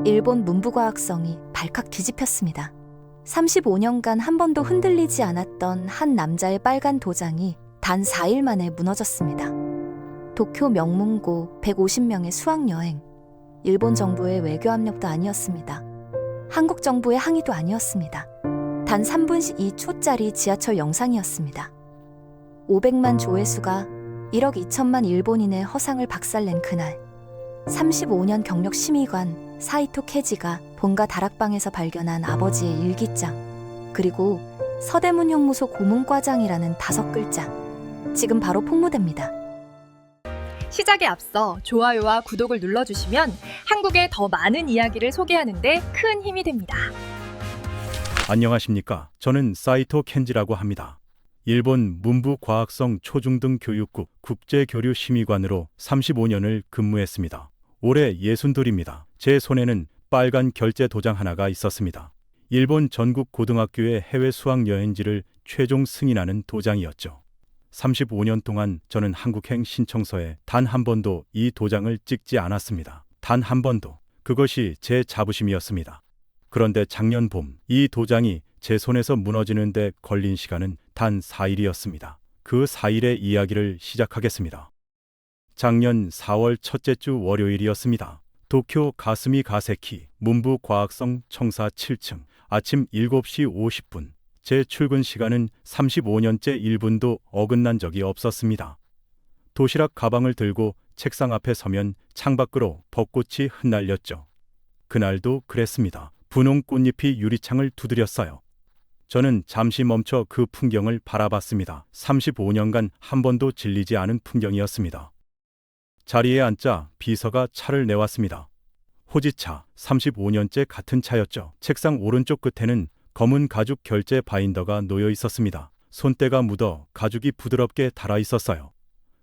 일본 문부과학성이 발칵 뒤집혔습니다. 35년간 한 번도 흔들리지 않았던 한 남자의 빨간 도장이 단 4일 만에 무너졌습니다. 도쿄 명문고 150명의 수학여행, 일본 정부의 외교 압력도 아니었습니다. 한국 정부의 항의도 아니었습니다. 단 3분 2초짜리 지하철 영상이었습니다. 500만 조회수가 1억 2천만 일본인의 허상을 박살낸 그날, 35년 경력 심의관 사이토 케지가 본가 다락방에서 발견한 아버지의 일기장, 그리고 서대문 형무소 고문과장이라는 5글자, 지금 바로 폭로됩니다. 시작에 앞서 좋아요와 구독을 눌러주시면 한국의 더 많은 이야기를 소개하는 데 큰 힘이 됩니다. 안녕하십니까. 저는 사이토 켄지라고 합니다. 일본 문부과학성 초중등 교육국 국제교류심의관으로 35년을 근무했습니다. 올해 62입니다. 제 손에는 빨간 결제 도장 하나가 있었습니다. 일본 전국 고등학교의 해외 수학 여행지를 최종 승인하는 도장이었죠. 35년 동안 저는 한국행 신청서에 단 한 번도 이 도장을 찍지 않았습니다. 단 한 번도. 그것이 제 자부심이었습니다. 그런데 작년 봄, 이 도장이 제 손에서 무너지는데 걸린 시간은 단 4일이었습니다. 그 4일의 이야기를 시작하겠습니다. 작년 4월 첫째 주 월요일이었습니다. 도쿄 가스미 가세키 문부과학성 청사 7층 아침 7시 50분. 제 출근 시간은 35년째 1분도 어긋난 적이 없었습니다. 도시락 가방을 들고 책상 앞에 서면 창밖으로 벚꽃이 흩날렸죠. 그날도 그랬습니다. 분홍 꽃잎이 유리창을 두드렸어요. 저는 잠시 멈춰 그 풍경을 바라봤습니다. 35년간 한 번도 질리지 않은 풍경이었습니다. 자리에 앉자 비서가 차를 내왔습니다. 호지차, 35년째 같은 차였죠. 책상 오른쪽 끝에는 검은 가죽 결제 바인더가 놓여 있었습니다. 손때가 묻어 가죽이 부드럽게 달아 있었어요.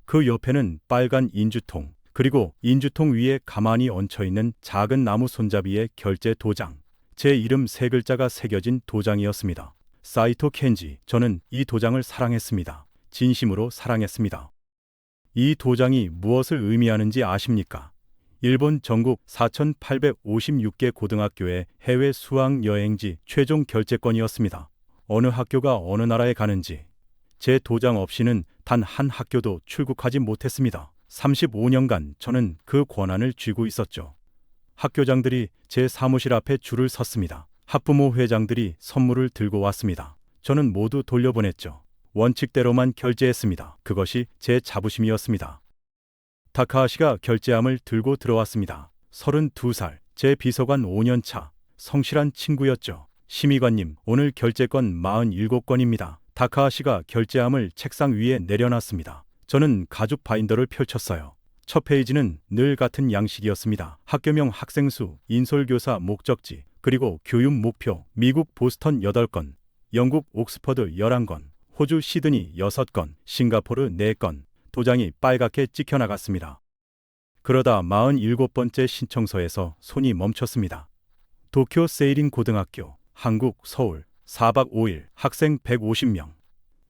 그 옆에는 빨간 인주통, 그리고 인주통 위에 가만히 얹혀있는 작은 나무 손잡이의 결제 도장. 제 이름 3글자가 새겨진 도장이었습니다. 사이토 켄지. 저는 이 도장을 사랑했습니다. 진심으로 사랑했습니다. 이 도장이 무엇을 의미하는지 아십니까? 일본 전국 4,856개 고등학교의 해외 수학 여행지 최종 결제권이었습니다. 어느 학교가 어느 나라에 가는지 제 도장 없이는 단 한 학교도 출국하지 못했습니다. 35년간 저는 그 권한을 쥐고 있었죠. 학교장들이 제 사무실 앞에 줄을 섰습니다. 학부모 회장들이 선물을 들고 왔습니다. 저는 모두 돌려보냈죠. 원칙대로만 결제했습니다. 그것이 제 자부심이었습니다. 타카하시가 결제함을 들고 들어왔습니다. 32살, 제 비서관 5년차, 성실한 친구였죠. 심의관님, 오늘 결제건 47건입니다. 타카하시가 결제함을 책상 위에 내려놨습니다. 저는 가죽 바인더를 펼쳤어요. 첫 페이지는 늘 같은 양식이었습니다. 학교명, 학생수, 인솔교사 목적지, 그리고 교육 목표, 미국 보스턴 8건, 영국 옥스퍼드 11건, 호주 시드니 6건, 싱가포르 4건, 도장이 빨갛게 찍혀 나갔습니다. 그러다 47번째 신청서에서 손이 멈췄습니다. 도쿄 세이린 고등학교, 한국, 서울, 4박 5일, 학생 150명.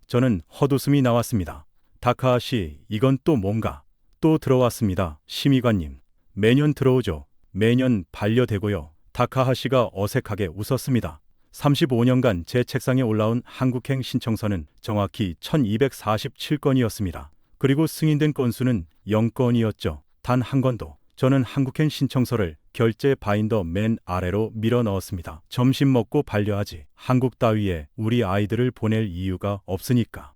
저는 헛웃음이 나왔습니다. 타카하시, 이건 또 뭔가? 또 들어왔습니다. 심의관님, 매년 들어오죠. 매년 반려되고요. 타카하시가 어색하게 웃었습니다. 35년간 제 책상에 올라온 한국행 신청서는 정확히 1247건이었습니다. 그리고 승인된 건수는 0건이었죠. 단 한 건도. 저는 한국행 신청서를 결제 바인더 맨 아래로 밀어 넣었습니다. 점심 먹고 반려하지. 한국 따위에 우리 아이들을 보낼 이유가 없으니까.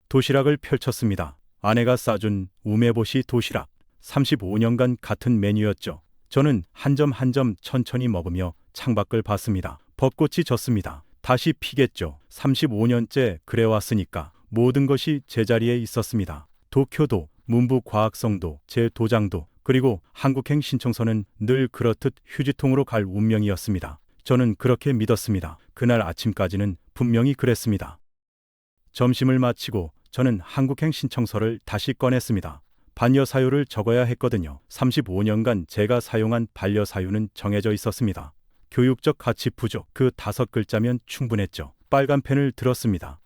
도시락을 펼쳤습니다. 아내가 싸준 우메보시 도시락. 35년간 같은 메뉴였죠. 저는 한 점 한 점 천천히 먹으며 창밖을 봤습니다. 벚꽃이 졌습니다. 다시 피겠죠. 35년째 그래왔으니까 모든 것이 제자리에 있었습니다. 도쿄도, 문부과학성도, 제 도장도, 그리고 한국행 신청서는 늘 그렇듯 휴지통으로 갈 운명이었습니다. 저는 그렇게 믿었습니다. 그날 아침까지는 분명히 그랬습니다. 점심을 마치고 저는 한국행 신청서를 다시 꺼냈습니다. 반려사유를 적어야 했거든요. 35년간 제가 사용한 반려사유는 정해져 있었습니다. 교육적 가치 부족, 그 5글자면 충분했죠. 빨간 펜을 들었습니다.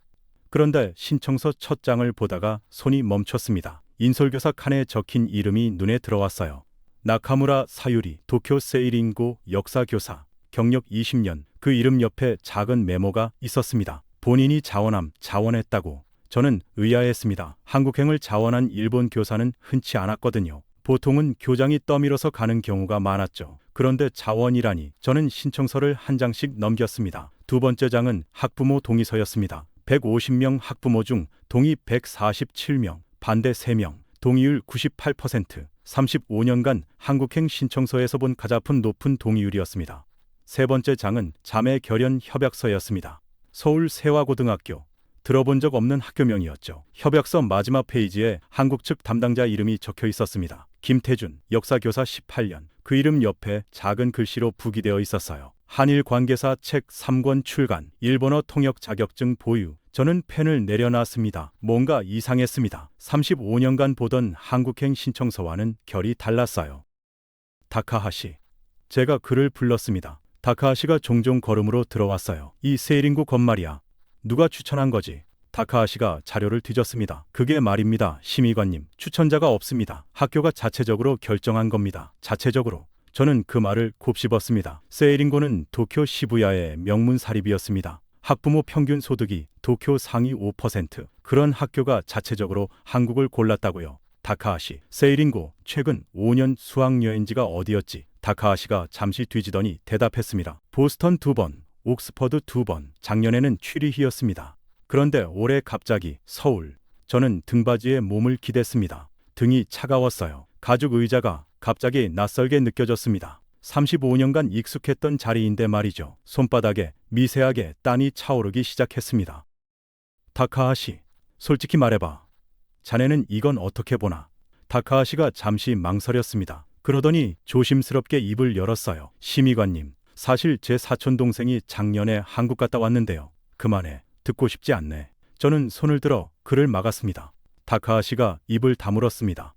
그런데 신청서 첫 장을 보다가 손이 멈췄습니다. 인솔교사 칸에 적힌 이름이 눈에 들어왔어요. 나카무라 사유리, 도쿄 세이린고 역사교사, 경력 20년. 그 이름 옆에 작은 메모가 있었습니다. 본인이 자원했다고. 저는 의아했습니다. 한국행을 자원한 일본 교사는 흔치 않았거든요. 보통은 교장이 떠밀어서 가는 경우가 많았죠. 그런데 자원이라니. 저는 신청서를 한 장씩 넘겼습니다. 두 번째 장은 학부모 동의서였습니다. 150명 학부모 중 동의 147명, 반대 3명, 동의율 98%. 35년간 한국행 신청서에서 본 가장 높은 동의율이었습니다. 세 번째 장은 자매 결연 협약서였습니다. 서울 세화고등학교. 들어본 적 없는 학교명이었죠. 협약서 마지막 페이지에 한국 측 담당자 이름이 적혀 있었습니다. 김태준, 역사교사 18년. 그 이름 옆에 작은 글씨로 부기되어 있었어요. 한일 관계사 책 3권 출간, 일본어 통역 자격증 보유. 저는 펜을 내려놨습니다. 뭔가 이상했습니다. 35년간 보던 한국행 신청서와는 결이 달랐어요. 다카하시. 제가 그를 불렀습니다. 다카하시가 종종 걸음으로 들어왔어요. 이 세이린고 건말이야. 누가 추천한 거지? 다카하시가 자료를 뒤졌습니다. 그게 말입니다. 심의관님, 추천자가 없습니다. 학교가 자체적으로 결정한 겁니다. 자체적으로. 저는 그 말을 곱씹었습니다. 세이린고는 도쿄 시부야의 명문 사립이었습니다. 학부모 평균 소득이 도쿄 상위 5%. 그런 학교가 자체적으로 한국을 골랐다고요. 다카하시, 세이린고, 최근 5년 수학여행지가 어디였지? 다카하시가 잠시 뒤지더니 대답했습니다. 보스턴 2번, 옥스퍼드 2번, 작년에는 취리히였습니다. 그런데 올해 갑자기 서울. 저는 등받이에 몸을 기댔습니다. 등이 차가웠어요. 가죽 의자가 갑자기 낯설게 느껴졌습니다. 35년간 익숙했던 자리인데 말이죠. 손바닥에 미세하게 땀이 차오르기 시작했습니다. 다카하시, 솔직히 말해봐. 자네는 이건 어떻게 보나? 다카하시가 잠시 망설였습니다. 그러더니 조심스럽게 입을 열었어요. 심의관님, 사실 제 사촌동생이 작년에 한국 갔다 왔는데요. 그만해. 듣고 싶지 않네. 저는 손을 들어 그를 막았습니다. 다카하시가 입을 다물었습니다.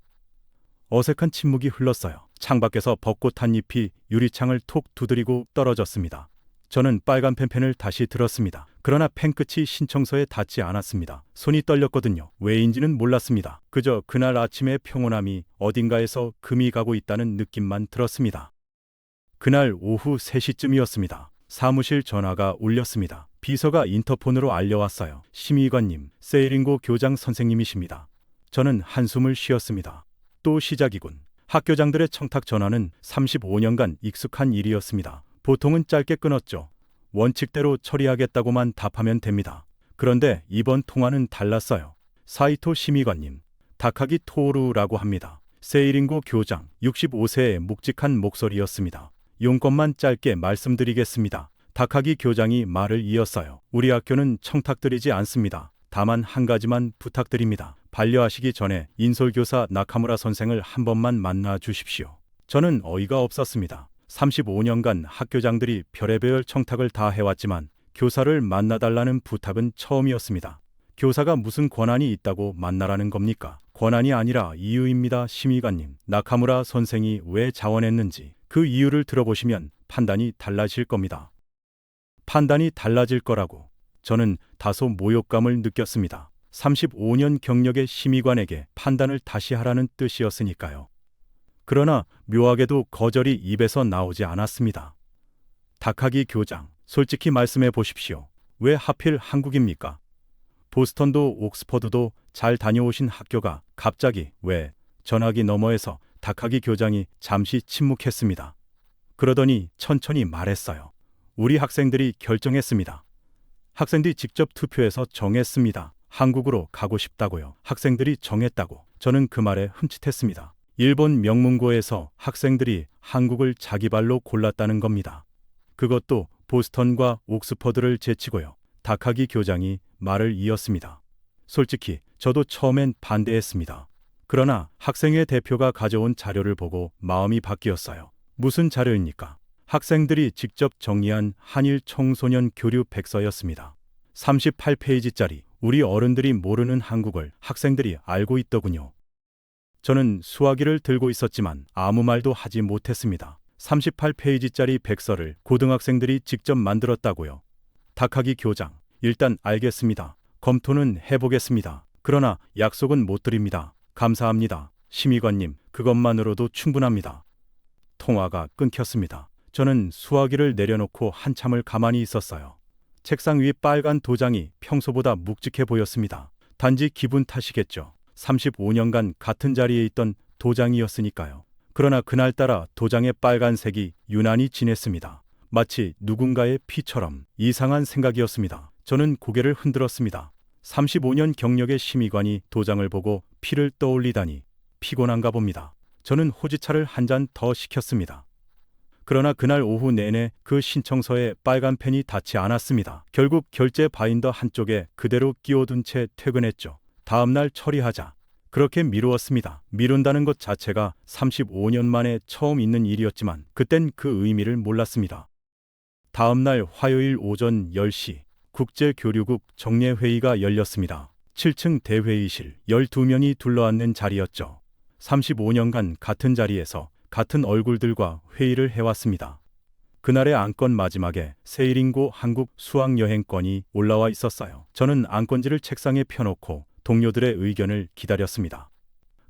어색한 침묵이 흘렀어요. 창밖에서 벚꽃 한 잎이 유리창을 톡 두드리고 떨어졌습니다. 저는 빨간 펜펜을 다시 들었습니다. 그러나 펜끝이 신청서에 닿지 않았습니다. 손이 떨렸거든요. 왜인지는 몰랐습니다. 그저 그날 아침의 평온함이 어딘가에서 금이 가고 있다는 느낌만 들었습니다. 그날 오후 3시쯤이었습니다. 사무실 전화가 울렸습니다. 비서가 인터폰으로 알려왔어요. 심의관님, 세이린고 교장 선생님이십니다. 저는 한숨을 쉬었습니다. 또 시작이군. 학교장들의 청탁 전화는 35년간 익숙한 일이었습니다. 보통은 짧게 끊었죠. 원칙대로 처리하겠다고만 답하면 됩니다. 그런데 이번 통화는 달랐어요. 사이토 심의관님, 다카기 토오루라고 합니다. 세이린고 교장, 65세의 묵직한 목소리였습니다. 용건만 짧게 말씀드리겠습니다. 다카기 교장이 말을 이었어요. 우리 학교는 청탁드리지 않습니다. 다만 한 가지만 부탁드립니다. 반려하시기 전에 인솔교사 나카무라 선생을 한 번만 만나 주십시오. 저는 어이가 없었습니다. 35년간 학교장들이 별의별 청탁을 다 해왔지만 교사를 만나달라는 부탁은 처음이었습니다. 교사가 무슨 권한이 있다고 만나라는 겁니까? 권한이 아니라 이유입니다, 심의관님. 나카무라 선생이 왜 자원했는지 그 이유를 들어보시면 판단이 달라질 겁니다. 판단이 달라질 거라고. 저는 다소 모욕감을 느꼈습니다. 35년 경력의 심의관에게 판단을 다시 하라는 뜻이었으니까요. 그러나 묘하게도 거절이 입에서 나오지 않았습니다. 다카기 교장, 솔직히 말씀해 보십시오. 왜 하필 한국입니까? 보스턴도 옥스퍼드도 잘 다녀오신 학교가 갑자기 왜? 전화기 너머에서 다카기 교장이 잠시 침묵했습니다. 그러더니 천천히 말했어요. 우리 학생들이 결정했습니다. 학생들이 직접 투표해서 정했습니다. 한국으로 가고 싶다고요. 학생들이 정했다고. 저는 그 말에 흠칫했습니다. 일본 명문고에서 학생들이 한국을 자기 발로 골랐다는 겁니다. 그것도 보스턴과 옥스퍼드를 제치고요. 다카기 교장이 말을 이었습니다. 솔직히 저도 처음엔 반대했습니다. 그러나 학생회 대표가 가져온 자료를 보고 마음이 바뀌었어요. 무슨 자료입니까? 학생들이 직접 정리한 한일 청소년 교류 백서였습니다. 38페이지짜리. 우리 어른들이 모르는 한국을 학생들이 알고 있더군요. 저는 수화기를 들고 있었지만 아무 말도 하지 못했습니다. 38페이지짜리 백서를 고등학생들이 직접 만들었다고요. 다카기 교장, 일단 알겠습니다. 검토는 해보겠습니다. 그러나 약속은 못 드립니다. 감사합니다. 심의관님, 그것만으로도 충분합니다. 통화가 끊겼습니다. 저는 수화기를 내려놓고 한참을 가만히 있었어요. 책상 위 빨간 도장이 평소보다 묵직해 보였습니다. 단지 기분 탓이겠죠. 35년간 같은 자리에 있던 도장이었으니까요. 그러나 그날따라 도장의 빨간색이 유난히 진했습니다. 마치 누군가의 피처럼 이상한 생각이었습니다. 저는 고개를 흔들었습니다. 35년 경력의 심의관이 도장을 보고 피를 떠올리다니 피곤한가 봅니다. 저는 호지차를 한 잔 더 시켰습니다. 그러나 그날 오후 내내 그 신청서에 빨간 펜이 닿지 않았습니다. 결국 결제 바인더 한쪽에 그대로 끼워둔 채 퇴근했죠. 다음날 처리하자. 그렇게 미루었습니다. 미룬다는 것 자체가 35년 만에 처음 있는 일이었지만 그땐 그 의미를 몰랐습니다. 다음날 화요일 오전 10시 국제교류국 정례회의가 열렸습니다. 7층 대회의실 12명이 둘러앉는 자리였죠. 35년간 같은 자리에서 같은 얼굴들과 회의를 해왔습니다. 그날의 안건 마지막에 세일인고 한국 수학여행권이 올라와 있었어요. 저는 안건지를 책상에 펴놓고 동료들의 의견을 기다렸습니다.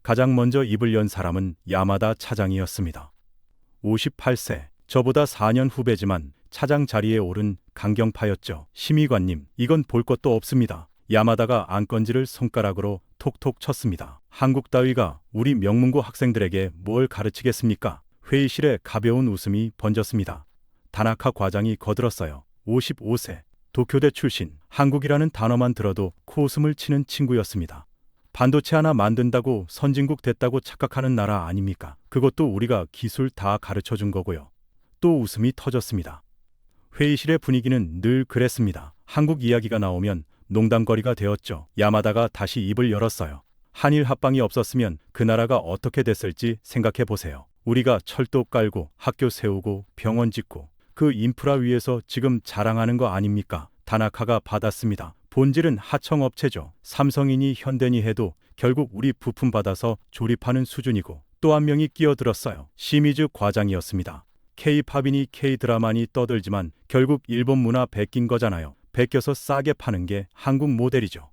가장 먼저 입을 연 사람은 야마다 차장이었습니다. 58세, 저보다 4년 후배지만 차장 자리에 오른 강경파였죠. 심의관님, 이건 볼 것도 없습니다. 야마다가 안건지를 손가락으로 톡톡 쳤습니다. 한국 따위가 우리 명문고 학생들에게 뭘 가르치겠습니까? 회의실에 가벼운 웃음이 번졌습니다. 다나카 과장이 거들었어요. 55세, 도쿄대 출신, 한국이라는 단어만 들어도 코웃음을 치는 친구였습니다. 반도체 하나 만든다고 선진국 됐다고 착각하는 나라 아닙니까? 그것도 우리가 기술 다 가르쳐준 거고요. 또 웃음이 터졌습니다. 회의실의 분위기는 늘 그랬습니다. 한국 이야기가 나오면 농담거리가 되었죠. 야마다가 다시 입을 열었어요. 한일 합방이 없었으면 그 나라가 어떻게 됐을지 생각해 보세요. 우리가 철도 깔고 학교 세우고 병원 짓고 그 인프라 위에서 지금 자랑하는 거 아닙니까? 다나카가 받았습니다. 본질은 하청업체죠. 삼성이니 현대니 해도 결국 우리 부품 받아서 조립하는 수준이고 또 한 명이 끼어들었어요. 시미즈 과장이었습니다. K-팝이니 K-드라마니 떠들지만 결국 일본 문화 베낀 거잖아요. 베껴서 싸게 파는 게 한국 모델이죠.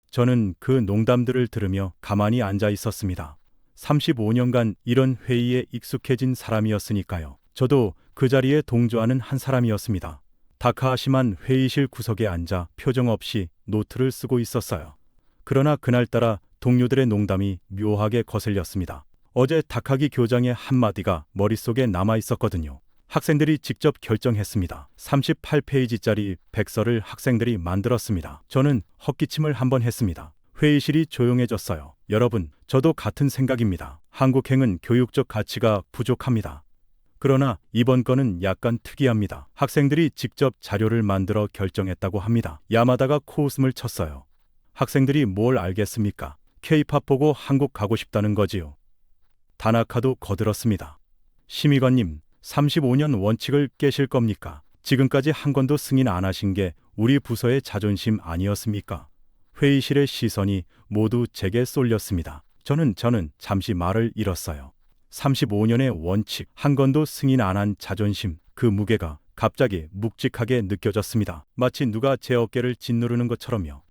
저는 그 농담들을 들으며 가만히 앉아 있었습니다. 35년간 이런 회의에 익숙해진 사람이었으니까요. 저도 그 자리에 동조하는 한 사람이었습니다. 다카하시만 회의실 구석에 앉아 표정 없이 노트를 쓰고 있었어요. 그러나 그날따라 동료들의 농담이 묘하게 거슬렸습니다. 어제 다카기 교장의 한마디가 머릿속에 남아 있었거든요. 학생들이 직접 결정했습니다. 38페이지짜리 백서를 학생들이 만들었습니다. 저는 헛기침을 한번 했습니다. 회의실이 조용해졌어요. 여러분, 저도 같은 생각입니다. 한국행은 교육적 가치가 부족합니다. 그러나 이번 건은 약간 특이합니다. 학생들이 직접 자료를 만들어 결정했다고 합니다. 야마다가 코웃음을 쳤어요. 학생들이 뭘 알겠습니까? K-팝 보고 한국 가고 싶다는 거지요. 다나카도 거들었습니다. 심의관님, 35년 원칙을 깨실 겁니까? 지금까지 한 건도 승인 안 하신 게 우리 부서의 자존심 아니었습니까? 회의실의 시선이 모두 제게 쏠렸습니다. 저는 잠시 말을 잃었어요. 35년의 원칙, 한 건도 승인 안 한 자존심, 그 무게가 갑자기 묵직하게 느껴졌습니다. 마치 누가 제 어깨를 짓누르는 것처럼요.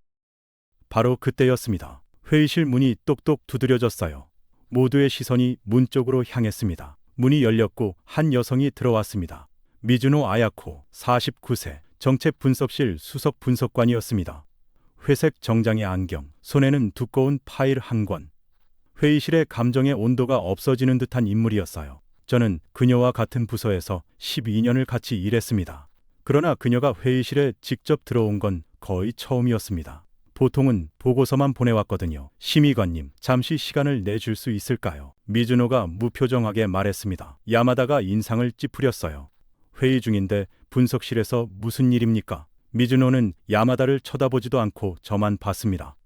바로 그때였습니다. 회의실 문이 똑똑 두드려졌어요. 모두의 시선이 문 쪽으로 향했습니다. 문이 열렸고 한 여성이 들어왔습니다. 미즈노 아야코, 49세, 정책분석실 수석 분석관이었습니다. 회색 정장에 안경, 손에는 두꺼운 파일 한 권. 회의실의 감정의 온도가 없어지는 듯한 인물이었어요. 저는 그녀와 같은 부서에서 12년을 같이 일했습니다. 그러나 그녀가 회의실에 직접 들어온 건 거의 처음이었습니다. 보통은 보고서만 보내왔거든요. 심의관님, 잠시 시간을 내줄 수 있을까요? 미즈노가 무표정하게 말했습니다. 야마다가 인상을 찌푸렸어요. 회의 중인데 분석실에서 무슨 일입니까? 미즈노는 야마다를 쳐다보지도 않고 저만 봤습니다.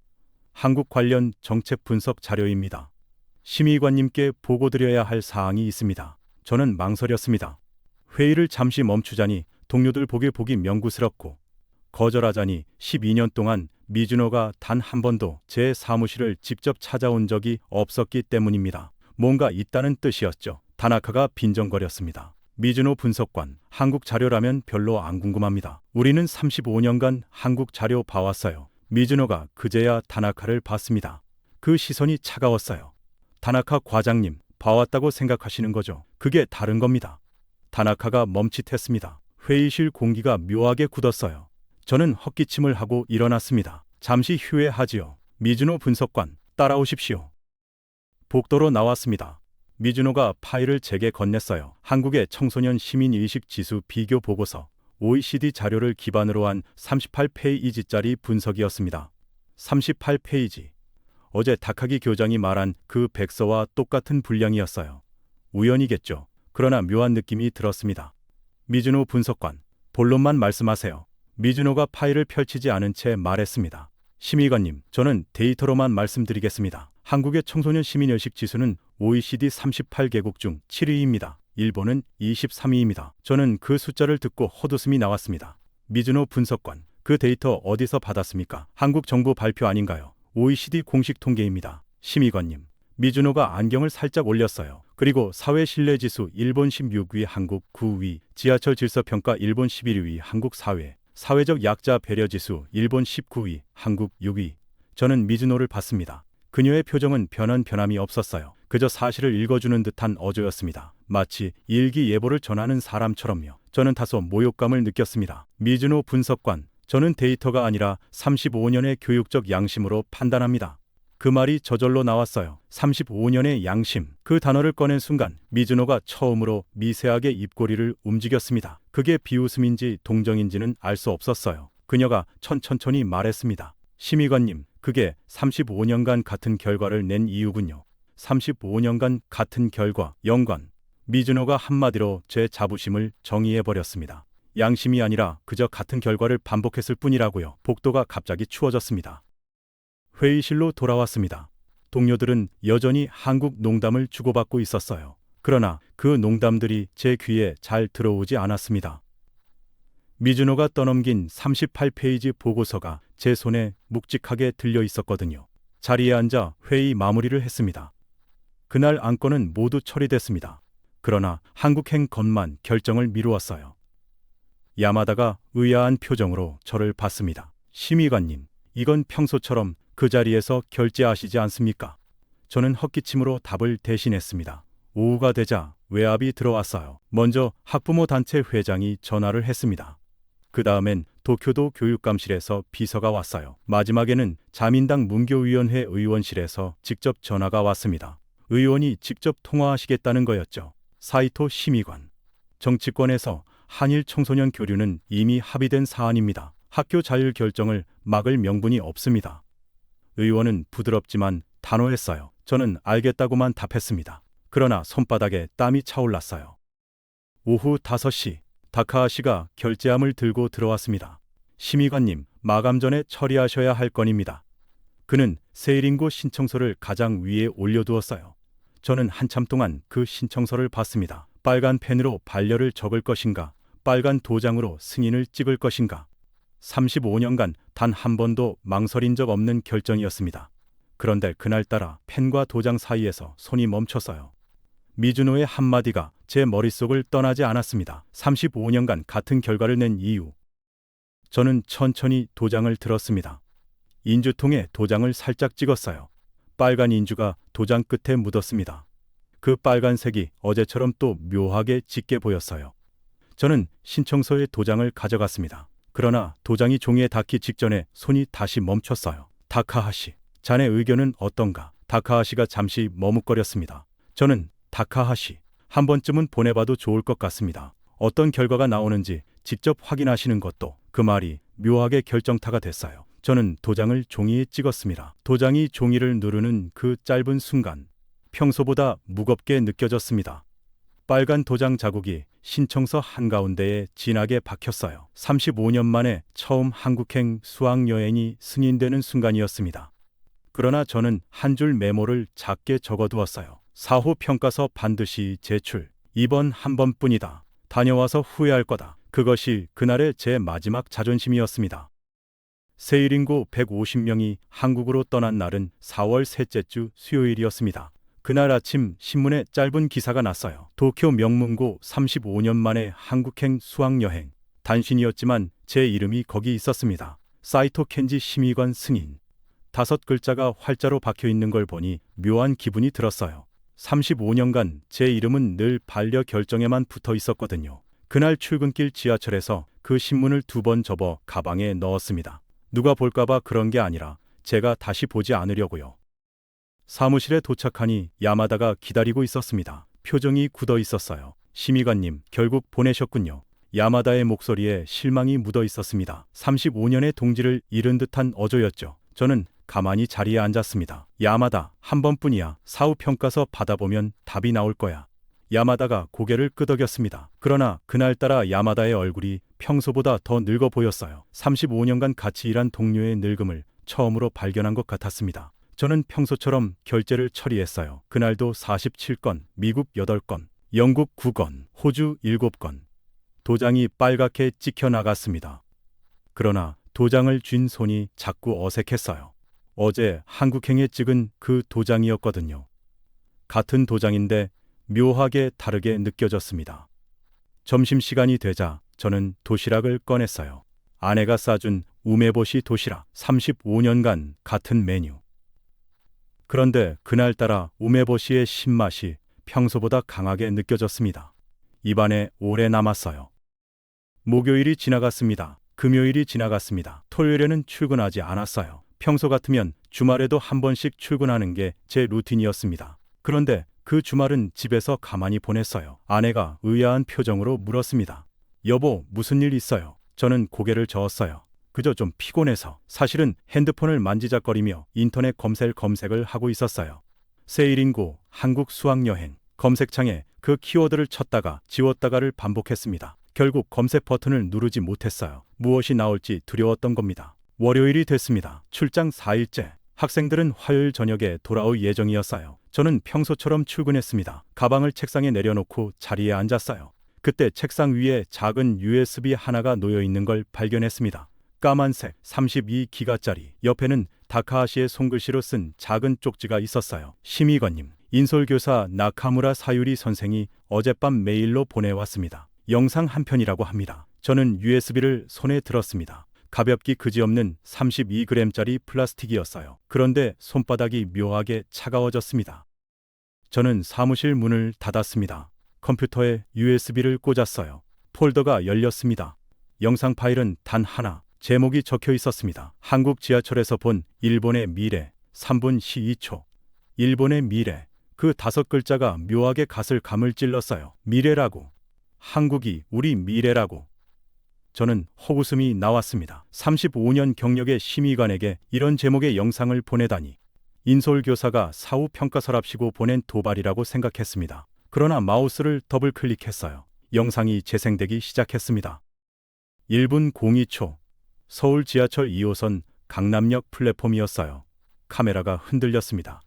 한국 관련 정책 분석 자료입니다. 심의관님께 보고드려야 할 사항이 있습니다. 저는 망설였습니다. 회의를 잠시 멈추자니 동료들 보기 명구스럽고 거절하자니 12년 동안 미즈노가 단 한 번도 제 사무실을 직접 찾아온 적이 없었기 때문입니다. 뭔가 있다는 뜻이었죠. 다나카가 빈정거렸습니다. 미즈노 분석관, 한국 자료라면 별로 안 궁금합니다. 우리는 35년간 한국 자료 봐왔어요. 미즈노가 그제야 다나카를 봤습니다. 그 시선이 차가웠어요. 다나카 과장님, 봐왔다고 생각하시는 거죠? 그게 다른 겁니다. 다나카가 멈칫했습니다. 회의실 공기가 묘하게 굳었어요. 저는 헛기침을 하고 일어났습니다. 잠시 후회하지요. 미즈노 분석관, 따라오십시오. 복도로 나왔습니다. 미즈노가 파일을 제게 건넸어요. 한국의 청소년 시민의식 지수 비교 보고서, OECD 자료를 기반으로 한 38페이지짜리 분석이었습니다. 38페이지. 어제 다카기 교장이 말한 그 백서와 똑같은 분량이었어요. 우연이겠죠. 그러나 묘한 느낌이 들었습니다. 미즈노 분석관, 본론만 말씀하세요. 미즈노가 파일을 펼치지 않은 채 말했습니다. 심의관님, 저는 데이터로만 말씀드리겠습니다. 한국의 청소년 시민의식 지수는 OECD 38개국 중 7위입니다. 일본은 23위입니다. 저는 그 숫자를 듣고 헛웃음이 나왔습니다. 미즈노 분석관, 그 데이터 어디서 받았습니까? 한국 정부 발표 아닌가요? OECD 공식 통계입니다. 심의관님, 미즈노가 안경을 살짝 올렸어요. 그리고 사회 신뢰 지수 일본 16위, 한국 9위, 지하철 질서 평가 일본 11위, 한국 4위, 사회적 약자 배려 지수 일본 19위, 한국 6위. 저는 미즈노를 봤습니다. 그녀의 표정은 변함이 없었어요. 그저 사실을 읽어주는 듯한 어조였습니다. 마치 일기예보를 전하는 사람처럼요. 저는 다소 모욕감을 느꼈습니다. 미즈노 분석관, 저는 데이터가 아니라 35년의 교육적 양심으로 판단합니다. 그 말이 저절로 나왔어요. 35년의 양심. 그 단어를 꺼낸 순간 미즈노가 처음으로 미세하게 입꼬리를 움직였습니다. 그게 비웃음인지 동정인지는 알 수 없었어요. 그녀가 천천히 말했습니다. 심의관님, 그게 35년간 같은 결과를 낸 이유군요. 35년간 같은 결과, 연관. 미즈노가 한마디로 제 자부심을 정의해버렸습니다. 양심이 아니라 그저 같은 결과를 반복했을 뿐이라고요. 복도가 갑자기 추워졌습니다. 회의실로 돌아왔습니다. 동료들은 여전히 한국 농담을 주고받고 있었어요. 그러나 그 농담들이 제 귀에 잘 들어오지 않았습니다. 미즈노가 떠넘긴 38페이지 보고서가 제 손에 묵직하게 들려 있었거든요. 자리에 앉아 회의 마무리를 했습니다. 그날 안건은 모두 처리됐습니다. 그러나 한국행 건만 결정을 미루었어요. 야마다가 의아한 표정으로 저를 봤습니다. 심의관님, 이건 평소처럼 그 자리에서 결제하시지 않습니까? 저는 헛기침으로 답을 대신했습니다. 오후가 되자 외압이 들어왔어요. 먼저 학부모 단체 회장이 전화를 했습니다. 그 다음엔 도쿄도 교육감실에서 비서가 왔어요. 마지막에는 자민당 문교위원회 의원실에서 직접 전화가 왔습니다. 의원이 직접 통화하시겠다는 거였죠. 사이토 심의관. 정치권에서 한일 청소년 교류는 이미 합의된 사안입니다. 학교 자율 결정을 막을 명분이 없습니다. 의원은 부드럽지만 단호했어요. 저는 알겠다고만 답했습니다. 그러나 손바닥에 땀이 차올랐어요. 오후 5시, 다카하시가 결제함을 들고 들어왔습니다. 심의관님, 마감 전에 처리하셔야 할 건입니다. 그는 세일인고 신청서를 가장 위에 올려두었어요. 저는 한참 동안 그 신청서를 봤습니다. 빨간 펜으로 반려를 적을 것인가, 빨간 도장으로 승인을 찍을 것인가. 35년간 단 한 번도 망설인 적 없는 결정이었습니다. 그런데 그날따라 펜과 도장 사이에서 손이 멈췄어요. 미즈노의 한마디가 제 머릿속을 떠나지 않았습니다. 35년간 같은 결과를 낸 이유. 저는 천천히 도장을 들었습니다. 인주통에 도장을 살짝 찍었어요. 빨간 인주가 도장 끝에 묻었습니다. 그 빨간색이 어제처럼 또 묘하게 짙게 보였어요. 저는 신청서의 도장을 가져갔습니다. 그러나 도장이 종이에 닿기 직전에 손이 다시 멈췄어요. 다카하시, 자네 의견은 어떤가? 다카하시가 잠시 머뭇거렸습니다. 저는 다카하시, 한 번쯤은 보내봐도 좋을 것 같습니다. 어떤 결과가 나오는지 직접 확인하시는 것도. 그 말이 묘하게 결정타가 됐어요. 저는 도장을 종이에 찍었습니다. 도장이 종이를 누르는 그 짧은 순간 평소보다 무겁게 느껴졌습니다. 빨간 도장 자국이 신청서 한가운데에 진하게 박혔어요. 35년 만에 처음 한국행 수학여행이 승인되는 순간이었습니다. 그러나 저는 한 줄 메모를 작게 적어두었어요. 사후 평가서 반드시 제출. 이번 한 번뿐이다. 다녀와서 후회할 거다. 그것이 그날의 제 마지막 자존심이었습니다. 세일인구 150명이 한국으로 떠난 날은 4월 셋째 주 수요일이었습니다. 그날 아침 신문에 짧은 기사가 났어요. 도쿄 명문고 35년 만에 한국행 수학여행. 단신이었지만 제 이름이 거기 있었습니다. 사이토 켄지 심의관 승인. 5글자가 활자로 박혀 있는 걸 보니 묘한 기분이 들었어요. 35년간 제 이름은 늘 반려 결정에만 붙어 있었거든요. 그날 출근길 지하철에서 그 신문을 2번 접어 가방에 넣었습니다. 누가 볼까봐 그런 게 아니라 제가 다시 보지 않으려고요. 사무실에 도착하니 야마다가 기다리고 있었습니다. 표정이 굳어 있었어요. 심의관님, 결국 보내셨군요. 야마다의 목소리에 실망이 묻어 있었습니다. 35년의 동지를 잃은 듯한 어조였죠. 저는 가만히 자리에 앉았습니다. 야마다, 한 번뿐이야. 사후 평가서 받아보면 답이 나올 거야. 야마다가 고개를 끄덕였습니다. 그러나 그날따라 야마다의 얼굴이 평소보다 더 늙어 보였어요. 35년간 같이 일한 동료의 늙음을 처음으로 발견한 것 같았습니다. 저는 평소처럼 결제를 처리했어요. 그날도 47건, 미국 8건, 영국 9건, 호주 7건. 도장이 빨갛게 찍혀 나갔습니다. 그러나 도장을 쥔 손이 자꾸 어색했어요. 어제 한국행에 찍은 그 도장이었거든요. 같은 도장인데 묘하게 다르게 느껴졌습니다. 점심시간이 되자 저는 도시락을 꺼냈어요. 아내가 싸준 우메보시 도시락, 35년간 같은 메뉴. 그런데 그날따라 우메보시의 신맛이 평소보다 강하게 느껴졌습니다. 입안에 오래 남았어요. 목요일이 지나갔습니다. 금요일이 지나갔습니다. 토요일에는 출근하지 않았어요. 평소 같으면 주말에도 한 번씩 출근하는 게 제 루틴이었습니다. 그런데 그 주말은 집에서 가만히 보냈어요. 아내가 의아한 표정으로 물었습니다. 여보, 무슨 일 있어요? 저는 고개를 저었어요. 그저 좀 피곤해서. 사실은 핸드폰을 만지작거리며 인터넷 검색을 하고 있었어요. 새1인구, 한국 수학여행. 검색창에 그 키워드를 쳤다가 지웠다가를 반복했습니다. 결국 검색 버튼을 누르지 못했어요. 무엇이 나올지 두려웠던 겁니다. 월요일이 됐습니다. 출장 4일째. 학생들은 화요일 저녁에 돌아올 예정이었어요. 저는 평소처럼 출근했습니다. 가방을 책상에 내려놓고 자리에 앉았어요. 그때 책상 위에 작은 USB 하나가 놓여 있는 걸 발견했습니다. 까만색 32기가짜리. 옆에는 다카하시의 손글씨로 쓴 작은 쪽지가 있었어요. 심의관님, 인솔교사 나카무라 사유리 선생이 어젯밤 메일로 보내왔습니다. 영상 한 편이라고 합니다. 저는 USB를 손에 들었습니다. 가볍기 그지없는 32g짜리 플라스틱이었어요. 그런데 손바닥이 묘하게 차가워졌습니다. 저는 사무실 문을 닫았습니다. 컴퓨터에 USB를 꽂았어요. 폴더가 열렸습니다. 영상 파일은 단 하나, 제목이 적혀 있었습니다. 한국 지하철에서 본 일본의 미래, 3분 12초. 일본의 미래, 그 5글자가 묘하게 가슬감을 찔렀어요. 미래라고. 한국이 우리 미래라고. 저는 헛웃음이 나왔습니다. 35년 경력의 심의관에게 이런 제목의 영상을 보내다니. 인솔교사가 사후 평가서랍시고 보낸 도발이라고 생각했습니다. 그러나 마우스를 더블 클릭했어요. 영상이 재생되기 시작했습니다. 1분 02초. 서울 지하철 2호선 강남역 플랫폼이었어요. 카메라가 흔들렸습니다.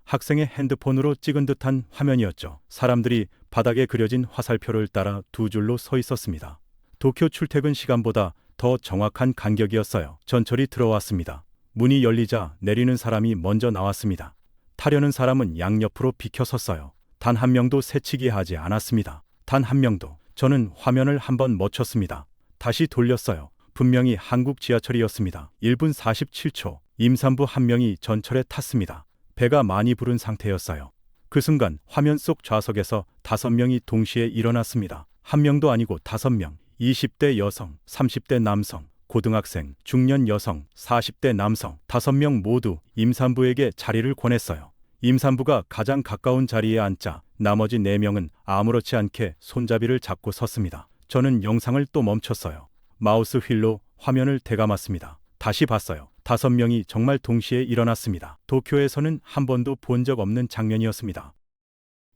학생의 핸드폰으로 찍은 듯한 화면이었죠. 사람들이 바닥에 그려진 화살표를 따라 두 줄로 서 있었습니다. 도쿄 출퇴근 시간보다 더 정확한 간격이었어요. 전철이 들어왔습니다. 문이 열리자 내리는 사람이 먼저 나왔습니다. 타려는 사람은 양옆으로 비켜섰어요. 단 한 명도 새치기 하지 않았습니다. 단 한 명도. 저는 화면을 한번 멈췄습니다. 다시 돌렸어요. 분명히 한국 지하철이었습니다. 1분 47초. 임산부 한 명이 전철에 탔습니다. 배가 많이 부른 상태였어요. 그 순간 화면 속 좌석에서 5명이 동시에 일어났습니다. 한 명도 아니고 5명. 20대 여성, 30대 남성, 고등학생, 중년 여성, 40대 남성, 5명 모두 임산부에게 자리를 권했어요. 임산부가 가장 가까운 자리에 앉자 나머지 4명은 아무렇지 않게 손잡이를 잡고 섰습니다. 저는 영상을 또 멈췄어요. 마우스 휠로 화면을 되감았습니다. 다시 봤어요. 5명이 정말 동시에 일어났습니다. 도쿄에서는 한 번도 본 적 없는 장면이었습니다.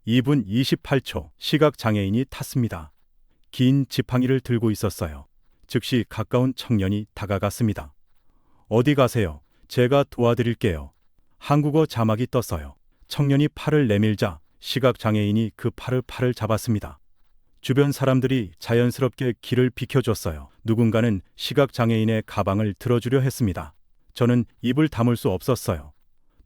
2분 28초. 시각장애인이 탔습니다. 긴 지팡이를 들고 있었어요. 즉시 가까운 청년이 다가갔습니다. 어디 가세요? 제가 도와드릴게요. 한국어 자막이 떴어요. 청년이 팔을 내밀자 시각장애인이 그 팔을 잡았습니다. 주변 사람들이 자연스럽게 길을 비켜줬어요. 누군가는 시각장애인의 가방을 들어주려 했습니다. 저는 입을 다물 수 없었어요.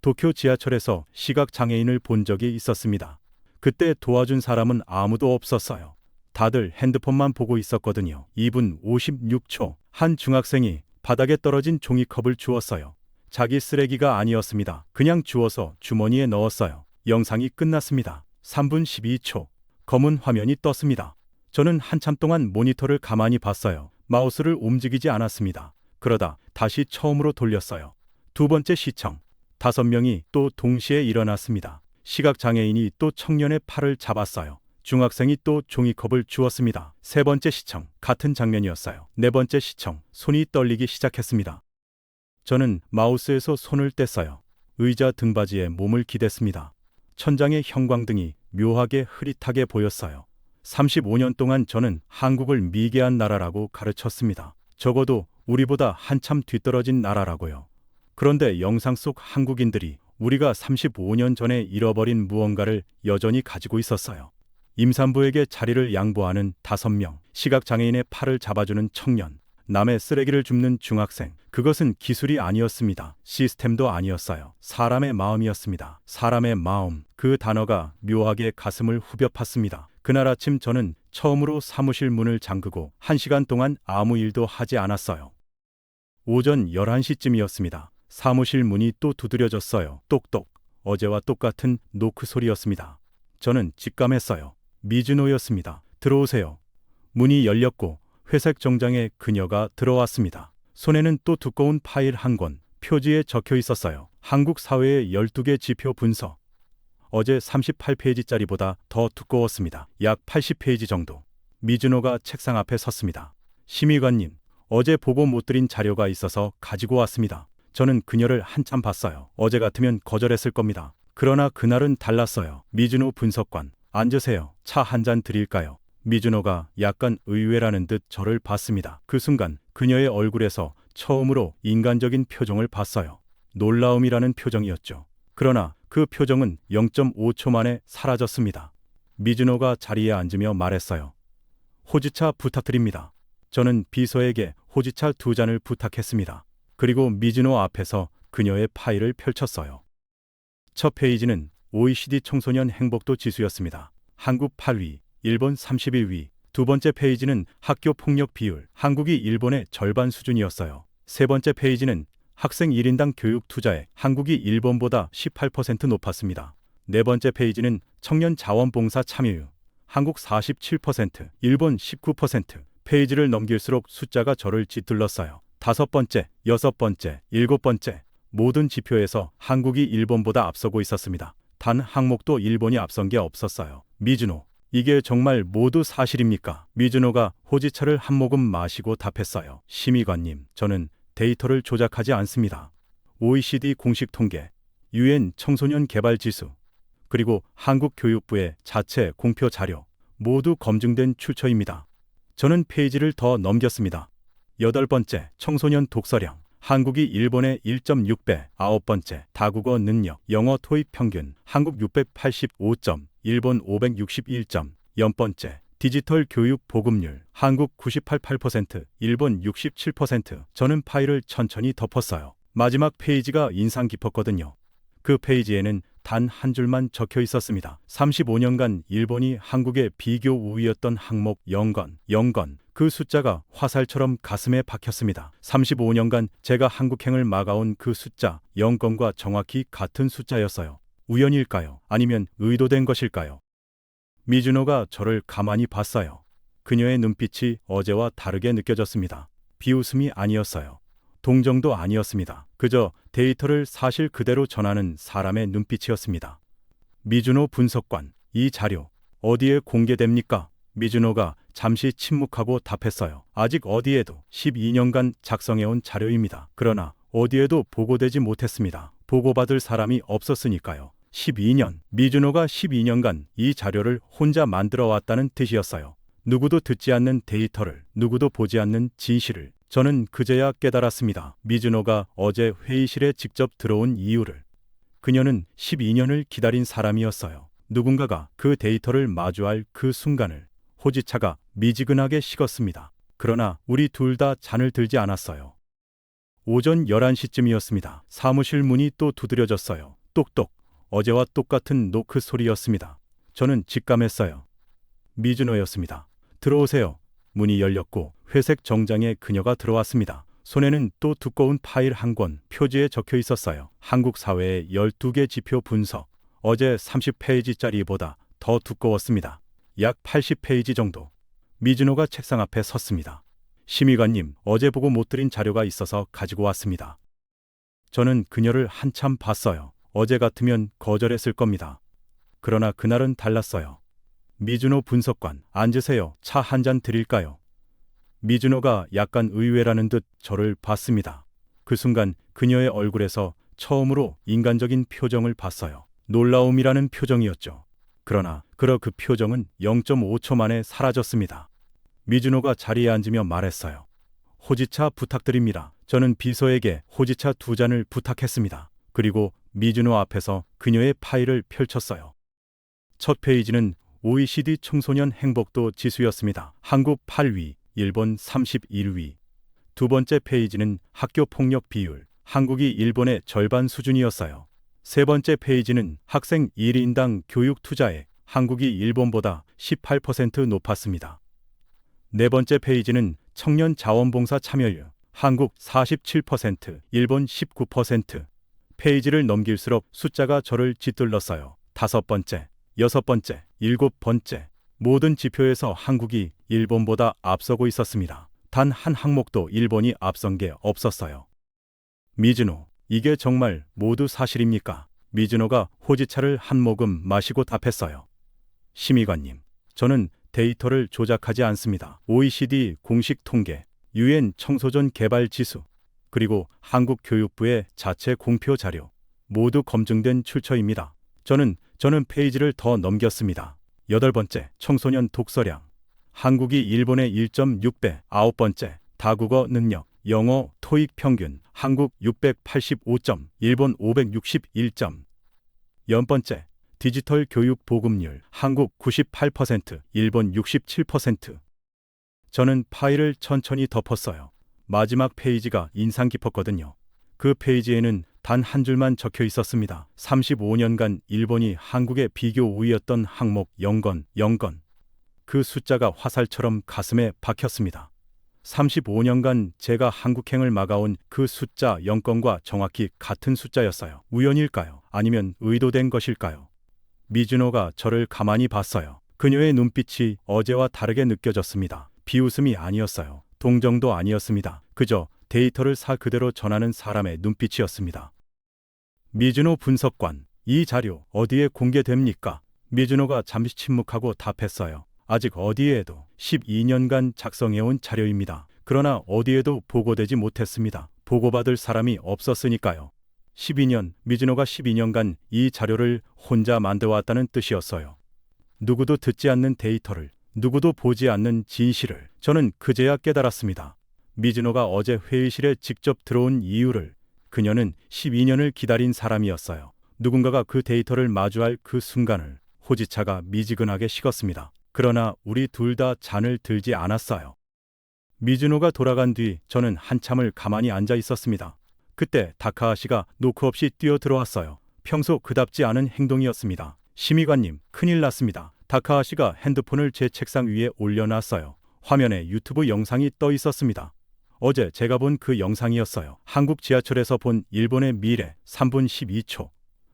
도쿄 지하철에서 시각장애인을 본 적이 있었습니다. 그때 도와준 사람은 아무도 없었어요. 다들 핸드폰만 보고 있었거든요. 2분 56초. 한 중학생이 바닥에 떨어진 종이컵을 주웠어요. 자기 쓰레기가 아니었습니다. 그냥 주워서 주머니에 넣었어요. 영상이 끝났습니다. 3분 12초. 검은 화면이 떴습니다. 저는 한참 동안 모니터를 가만히 봤어요. 마우스를 움직이지 않았습니다. 그러다 다시 처음으로 돌렸어요. 두 번째 시청. 5명이 또 동시에 일어났습니다. 시각장애인이 또 청년의 팔을 잡았어요. 중학생이 또 종이컵을 주었습니다. 세 번째 시청. 같은 장면이었어요. 네 번째 시청. 손이 떨리기 시작했습니다. 저는 마우스에서 손을 뗐어요. 의자 등받이에 몸을 기댔습니다. 천장의 형광등이 묘하게 흐릿하게 보였어요. 35년 동안 저는 한국을 미개한 나라라고 가르쳤습니다. 적어도 우리보다 한참 뒤떨어진 나라라고요. 그런데 영상 속 한국인들이 우리가 35년 전에 잃어버린 무언가를 여전히 가지고 있었어요. 임산부에게 자리를 양보하는 5명, 시각장애인의 팔을 잡아주는 청년, 남의 쓰레기를 줍는 중학생. 그것은 기술이 아니었습니다. 시스템도 아니었어요. 사람의 마음이었습니다. 사람의 마음. 그 단어가 묘하게 가슴을 후벼 팠습니다. 그날 아침 저는 처음으로 사무실 문을 잠그고 1시간 동안 아무 일도 하지 않았어요. 오전 11시쯤이었습니다. 사무실 문이 또 두드려졌어요. 똑똑. 어제와 똑같은 노크 소리였습니다. 저는 직감했어요. 미즈노였습니다. 들어오세요. 문이 열렸고 회색 정장의 그녀가 들어왔습니다. 손에는 또 두꺼운 파일 한 권, 표지에 적혀 있었어요. 한국 사회의 12개 지표 분석. 어제 38페이지짜리보다 더 두꺼웠습니다. 약 80페이지 정도. 미즈노가 책상 앞에 섰습니다. 심의관님, 어제 보고 못 드린 자료가 있어서 가지고 왔습니다. 저는 그녀를 한참 봤어요. 어제 같으면 거절했을 겁니다. 그러나 그날은 달랐어요. 미즈노 분석관, 앉으세요. 차 한 잔 드릴까요? 미즈노가 약간 의외라는 듯 저를 봤습니다. 그 순간 그녀의 얼굴에서 처음으로 인간적인 표정을 봤어요. 놀라움이라는 표정이었죠. 그러나 그 표정은 0.5초 만에 사라졌습니다. 미즈노가 자리에 앉으며 말했어요. 호지차 부탁드립니다. 저는 비서에게 호지차 2잔을 부탁했습니다. 그리고 미즈노 앞에서 그녀의 파일을 펼쳤어요. 첫 페이지는 OECD 청소년 행복도 지수였습니다. 한국 8위, 일본 31위. 두 번째 페이지는 학교 폭력 비율, 한국이 일본의 절반 수준이었어요. 세 번째 페이지는 학생 1인당 교육 투자액, 한국이 일본보다 18% 높았습니다. 네 번째 페이지는 청년 자원봉사 참여율, 한국 47%, 일본 19%. 페이지를 넘길수록 숫자가 저를 짓둘렀어요. 다섯 번째, 여섯 번째, 일곱 번째. 모든 지표에서 한국이 일본보다 앞서고 있었습니다. 단 항목도 일본이 앞선 게 없었어요. 미즈노, 이게 정말 모두 사실입니까? 미즈노가 호지차를 한 모금 마시고 답했어요. 심의관님, 저는 데이터를 조작하지 않습니다. OECD 공식 통계, UN 청소년 개발 지수, 그리고 한국 교육부의 자체 공표 자료, 모두 검증된 출처입니다. 저는 페이지를 더 넘겼습니다. 여덟 번째, 청소년 독서량. 한국이 일본의 1.6배. 아홉 번째, 다국어 능력. 영어 토익 평균. 한국 685점, 일본 561점. 열 번째, 디지털 교육 보급률. 한국 98%, 일본 67%. 저는 파일을 천천히 덮었어요. 마지막 페이지가 인상 깊었거든요. 그 페이지에는 단 한 줄만 적혀 있었습니다. 35년간 일본이 한국의 비교 우위였던 항목 0건. 그 숫자가 화살처럼 가슴에 박혔습니다. 35년간 제가 한국행을 막아온 그 숫자 0건과 정확히 같은 숫자였어요. 우연일까요? 아니면 의도된 것일까요? 미즈노가 저를 가만히 봤어요. 그녀의 눈빛이 어제와 다르게 느껴졌습니다. 비웃음이 아니었어요. 동정도 아니었습니다. 그저 데이터를 사실 그대로 전하는 사람의 눈빛이었습니다. 미즈노 분석관, 이 자료 어디에 공개됩니까? 미즈노가 잠시 침묵하고 답했어요. 아직 어디에도. 12년간 작성해온 자료입니다. 그러나 어디에도 보고되지 못했습니다. 보고받을 사람이 없었으니까요. 12년. 미즈노가 12년간 이 자료를 혼자 만들어 왔다는 뜻이었어요. 누구도 듣지 않는 데이터를, 누구도 보지 않는 진실을. 저는 그제야 깨달았습니다. 미즈노가 어제 회의실에 직접 들어온 이유를. 그녀는 12년을 기다린 사람이었어요. 누군가가 그 데이터를 마주할 그 순간을. 호지차가 미지근하게 식었습니다. 그러나 우리 둘 다 잔을 들지 않았어요. 오전 11시쯤이었습니다. 사무실 문이 또 두드려졌어요. 똑똑. 어제와 똑같은 노크 소리였습니다. 저는 직감했어요. 미즈노였습니다. 들어오세요. 문이 열렸고 회색 정장의 그녀가 들어왔습니다. 손에는 또 두꺼운 파일 한 권, 표지에 적혀 있었어요. 한국 사회의 12개 지표 분석. 어제 30페이지짜리보다 더 두꺼웠습니다. 약 80페이지 정도. 미즈노가 책상 앞에 섰습니다. 심의관님, 어제 보고 못 드린 자료가 있어서 가지고 왔습니다. 저는 그녀를 한참 봤어요. 어제 같으면 거절했을 겁니다. 그러나 그날은 달랐어요. 미즈노 분석관, 앉으세요. 차 한 잔 드릴까요? 미즈노가 약간 의외라는 듯 저를 봤습니다. 그 순간 그녀의 얼굴에서 처음으로 인간적인 표정을 봤어요. 놀라움이라는 표정이었죠. 그러나 그 표정은 0.5초 만에 사라졌습니다. 미즈노가 자리에 앉으며 말했어요. 호지차 부탁드립니다. 저는 비서에게 호지차 2잔을 부탁했습니다. 그리고 미즈노 앞에서 그녀의 파일을 펼쳤어요. 첫 페이지는 OECD 청소년 행복도 지수였습니다. 한국 8위, 일본 31위. 두 번째 페이지는 학교 폭력 비율. 한국이 일본의 절반 수준이었어요. 세 번째 페이지는 학생 1인당 교육 투자액. 한국이 일본보다 18% 높았습니다. 네 번째 페이지는 청년 자원봉사 참여율. 한국 47%, 일본 19%. 페이지를 넘길수록 숫자가 저를 짓눌렀어요. 다섯 번째, 여섯 번째, 일곱 번째. 모든 지표에서 한국이 일본보다 앞서고 있었습니다. 단 한 항목도 일본이 앞선 게 없었어요. 미즈노, 이게 정말 모두 사실입니까? 미즈노가 호지차를 한 모금 마시고 답했어요. 심의관님, 저는 데이터를 조작하지 않습니다. OECD 공식 통계, UN 청소년 개발 지수, 그리고 한국 교육부의 자체 공표 자료, 모두 검증된 출처입니다. 저는 페이지를 더 넘겼습니다. 여덟 번째, 청소년 독서량. 한국이 일본의 1.6배. 아홉 번째, 다국어 능력. 영어, 토익 평균. 한국 685점, 일본 561점. 열 번째, 디지털 교육 보급률. 한국 98%, 일본 67%. 저는 파일을 천천히 덮었어요. 마지막 페이지가 인상 깊었거든요. 그 페이지에는 단 한 줄만 적혀 있었습니다. 35년간 일본이 한국의 비교 우위였던 항목 0건. 그 숫자가 화살처럼 가슴에 박혔습니다. 35년간 제가 한국행을 막아온 그 숫자 0건과 정확히 같은 숫자였어요. 우연일까요? 아니면 의도된 것일까요? 미즈노가 저를 가만히 봤어요. 그녀의 눈빛이 어제와 다르게 느껴졌습니다. 비웃음이 아니었어요. 동정도 아니었습니다. 그저 데이터를 그대로 전하는 사람의 눈빛이었습니다. 미즈노 분석관, 이 자료 어디에 공개됩니까? 미즈노가 잠시 침묵하고 답했어요. 아직 어디에도. 12년간 작성해온 자료입니다. 그러나 어디에도 보고되지 못했습니다. 보고받을 사람이 없었으니까요. 12년, 미즈노가 12년간 이 자료를 혼자 만들어왔다는 뜻이었어요. 누구도 듣지 않는 데이터를, 누구도 보지 않는 진실을. 저는 그제야 깨달았습니다. 미즈노가 어제 회의실에 직접 들어온 이유를. 그녀는 12년을 기다린 사람이었어요. 누군가가 그 데이터를 마주할 그 순간을. 호지차가 미지근하게 식었습니다. 그러나 우리 둘 다 잔을 들지 않았어요. 미즈노가 돌아간 뒤 저는 한참을 가만히 앉아 있었습니다. 그때 다카하시가 노크 없이 뛰어 들어왔어요. 평소 그답지 않은 행동이었습니다. 심의관님, 큰일 났습니다. 다카하시가 핸드폰을 제 책상 위에 올려놨어요. 화면에 유튜브 영상이 떠 있었습니다. 어제 제가 본 그 영상이었어요. 한국 지하철에서 본 일본의 미래 3분 12초.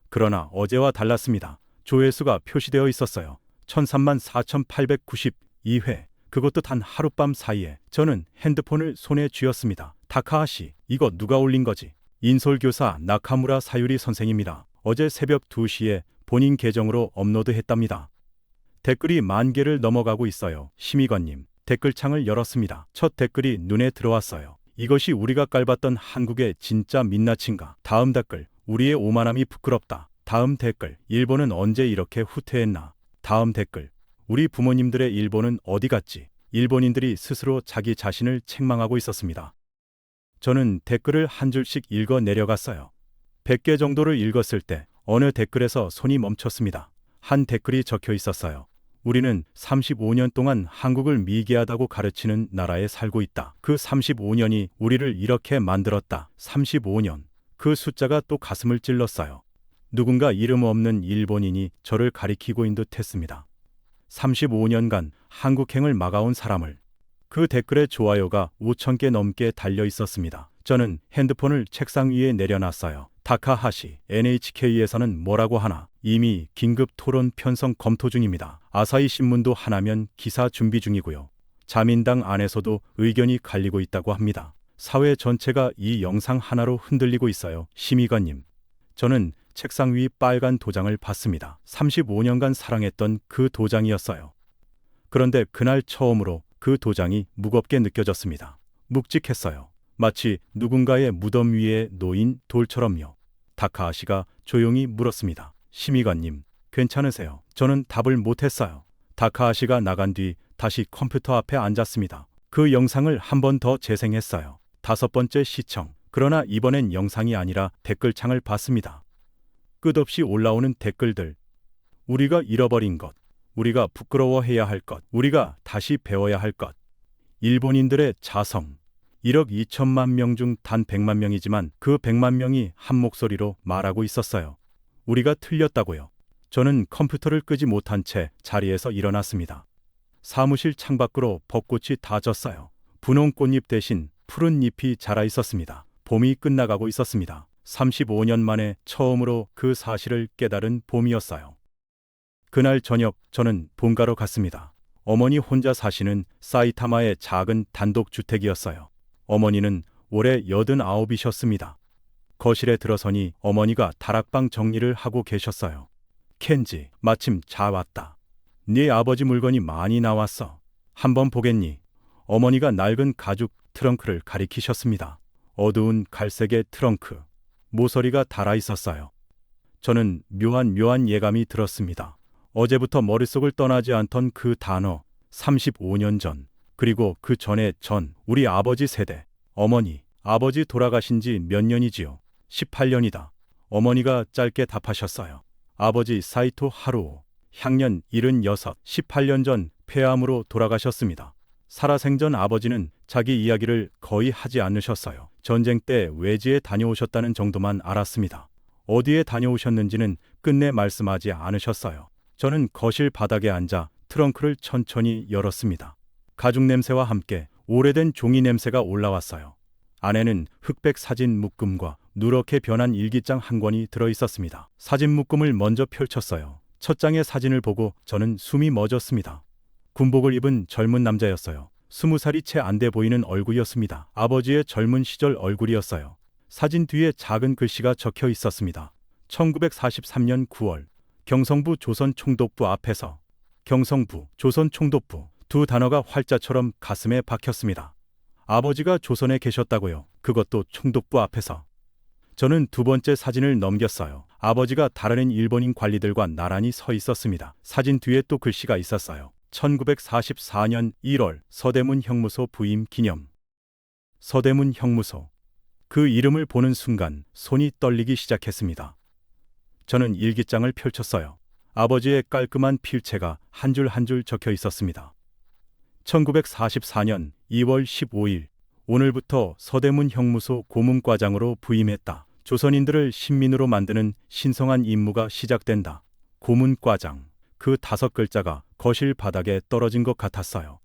그러나 어제와 달랐습니다. 조회수가 표시되어 있었어요. 134,892회. 그것도 단 하룻밤 사이에. 저는 핸드폰을 손에 쥐었습니다. 다카하시, 이거 누가 올린 거지? 인솔교사 나카무라 사유리 선생입니다. 어제 새벽 2시에 본인 계정으로 업로드했답니다. 댓글이 10,000개를 넘어가고 있어요. 심의관님, 댓글창을 열었습니다. 첫 댓글이 눈에 들어왔어요. 이것이 우리가 깔봤던 한국의 진짜 민낯인가? 다음 댓글, 우리의 오만함이 부끄럽다. 다음 댓글, 일본은 언제 이렇게 후퇴했나? 다음 댓글, 우리 부모님들의 일본은 어디 갔지? 일본인들이 스스로 자기 자신을 책망하고 있었습니다. 저는 댓글을 한 줄씩 읽어 내려갔어요. 100개 정도를 읽었을 때 어느 댓글에서 손이 멈췄습니다. 한 댓글이 적혀 있었어요. 우리는 35년 동안 한국을 미개하다고 가르치는 나라에 살고 있다. 그 35년이 우리를 이렇게 만들었다. 35년. 그 숫자가 또 가슴을 찔렀어요. 누군가 이름 없는 일본인이 저를 가리키고 있는 듯 했습니다. 35년간 한국행을 막아온 사람을. 그 댓글에 좋아요가 5,000개 넘게 달려 있었습니다. 저는 핸드폰을 책상 위에 내려놨어요. 타카하시, NHK에서는 뭐라고 하나? 이미 긴급 토론 편성 검토 중입니다. 아사히 신문도 하나면 기사 준비 중이고요. 자민당 안에서도 의견이 갈리고 있다고 합니다. 사회 전체가 이 영상 하나로 흔들리고 있어요. 심의관님, 저는 책상 위 빨간 도장을 봤습니다. 35년간 사랑했던 그 도장이었어요. 그런데 그날 처음으로 그 도장이 무겁게 느껴졌습니다. 묵직했어요. 마치 누군가의 무덤 위에 놓인 돌처럼요. 타카하시가 조용히 물었습니다. 심의관님, 괜찮으세요? 저는 답을 못했어요. 타카하시가 나간 뒤 다시 컴퓨터 앞에 앉았습니다. 그 영상을 한 번 더 재생했어요. 5번째 시청. 그러나 이번엔 영상이 아니라 댓글창을 봤습니다. 끝없이 올라오는 댓글들. 우리가 잃어버린 것, 우리가 부끄러워해야 할 것, 우리가 다시 배워야 할 것. 일본인들의 자성. 1억 2천만 명 중 단 100만 명이지만 그 100만 명이 한 목소리로 말하고 있었어요. 우리가 틀렸다고요. 저는 컴퓨터를 끄지 못한 채 자리에서 일어났습니다. 사무실 창밖으로 벚꽃이 다 졌어요. 분홍 꽃잎 대신 푸른 잎이 자라 있었습니다. 봄이 끝나가고 있었습니다. 35년 만에 처음으로 그 사실을 깨달은 봄이었어요. 그날 저녁 저는 본가로 갔습니다. 어머니 혼자 사시는 사이타마의 작은 단독주택이었어요. 어머니는 올해 89이셨습니다. 거실에 들어서니 어머니가 다락방 정리를 하고 계셨어요. 켄지, 마침 잘 왔다. 네 아버지 물건이 많이 나왔어. 한번 보겠니? 어머니가 낡은 가죽 트렁크를 가리키셨습니다. 어두운 갈색의 트렁크. 모서리가 달아 있었어요. 저는 묘한 예감이 들었습니다. 어제부터 머릿속을 떠나지 않던 그 단어, 35년 전, 그리고 그 전의 전, 우리 아버지 세대. 어머니, 아버지 돌아가신 지 몇 년이지요? 18년이다. 어머니가 짧게 답하셨어요. 아버지 사이토 하루오, 향년 76, 18년 전 폐암으로 돌아가셨습니다. 살아생전 아버지는 자기 이야기를 거의 하지 않으셨어요. 전쟁 때 외지에 다녀오셨다는 정도만 알았습니다. 어디에 다녀오셨는지는 끝내 말씀하지 않으셨어요. 저는 거실 바닥에 앉아 트렁크를 천천히 열었습니다. 가죽 냄새와 함께 오래된 종이 냄새가 올라왔어요. 안에는 흑백 사진 묶음과 누렇게 변한 일기장 한 권이 들어 있었습니다. 사진 묶음을 먼저 펼쳤어요. 첫 장의 사진을 보고 저는 숨이 멎었습니다. 군복을 입은 젊은 남자였어요. 20살이 채 안 돼 보이는 얼굴이었습니다. 아버지의 젊은 시절 얼굴이었어요. 사진 뒤에 작은 글씨가 적혀 있었습니다. 1943년 9월 경성부 조선총독부 앞에서. 경성부, 조선총독부 두 단어가 활자처럼 가슴에 박혔습니다. 아버지가 조선에 계셨다고요. 그것도 총독부 앞에서. 저는 두 번째 사진을 넘겼어요. 아버지가 다른 일본인 관리들과 나란히 서 있었습니다. 사진 뒤에 또 글씨가 있었어요. 1944년 1월 서대문 형무소 부임 기념. 서대문 형무소. 그 이름을 보는 순간 손이 떨리기 시작했습니다. 저는 일기장을 펼쳤어요. 아버지의 깔끔한 필체가 한 줄 한 줄 적혀 있었습니다. 1944년 2월 15일 오늘부터 서대문 형무소 고문과장으로 부임했다. 조선인들을 신민으로 만드는 신성한 임무가 시작된다. 고문과장. 그 5글자가 거실 바닥에 떨어진 것 같았어요.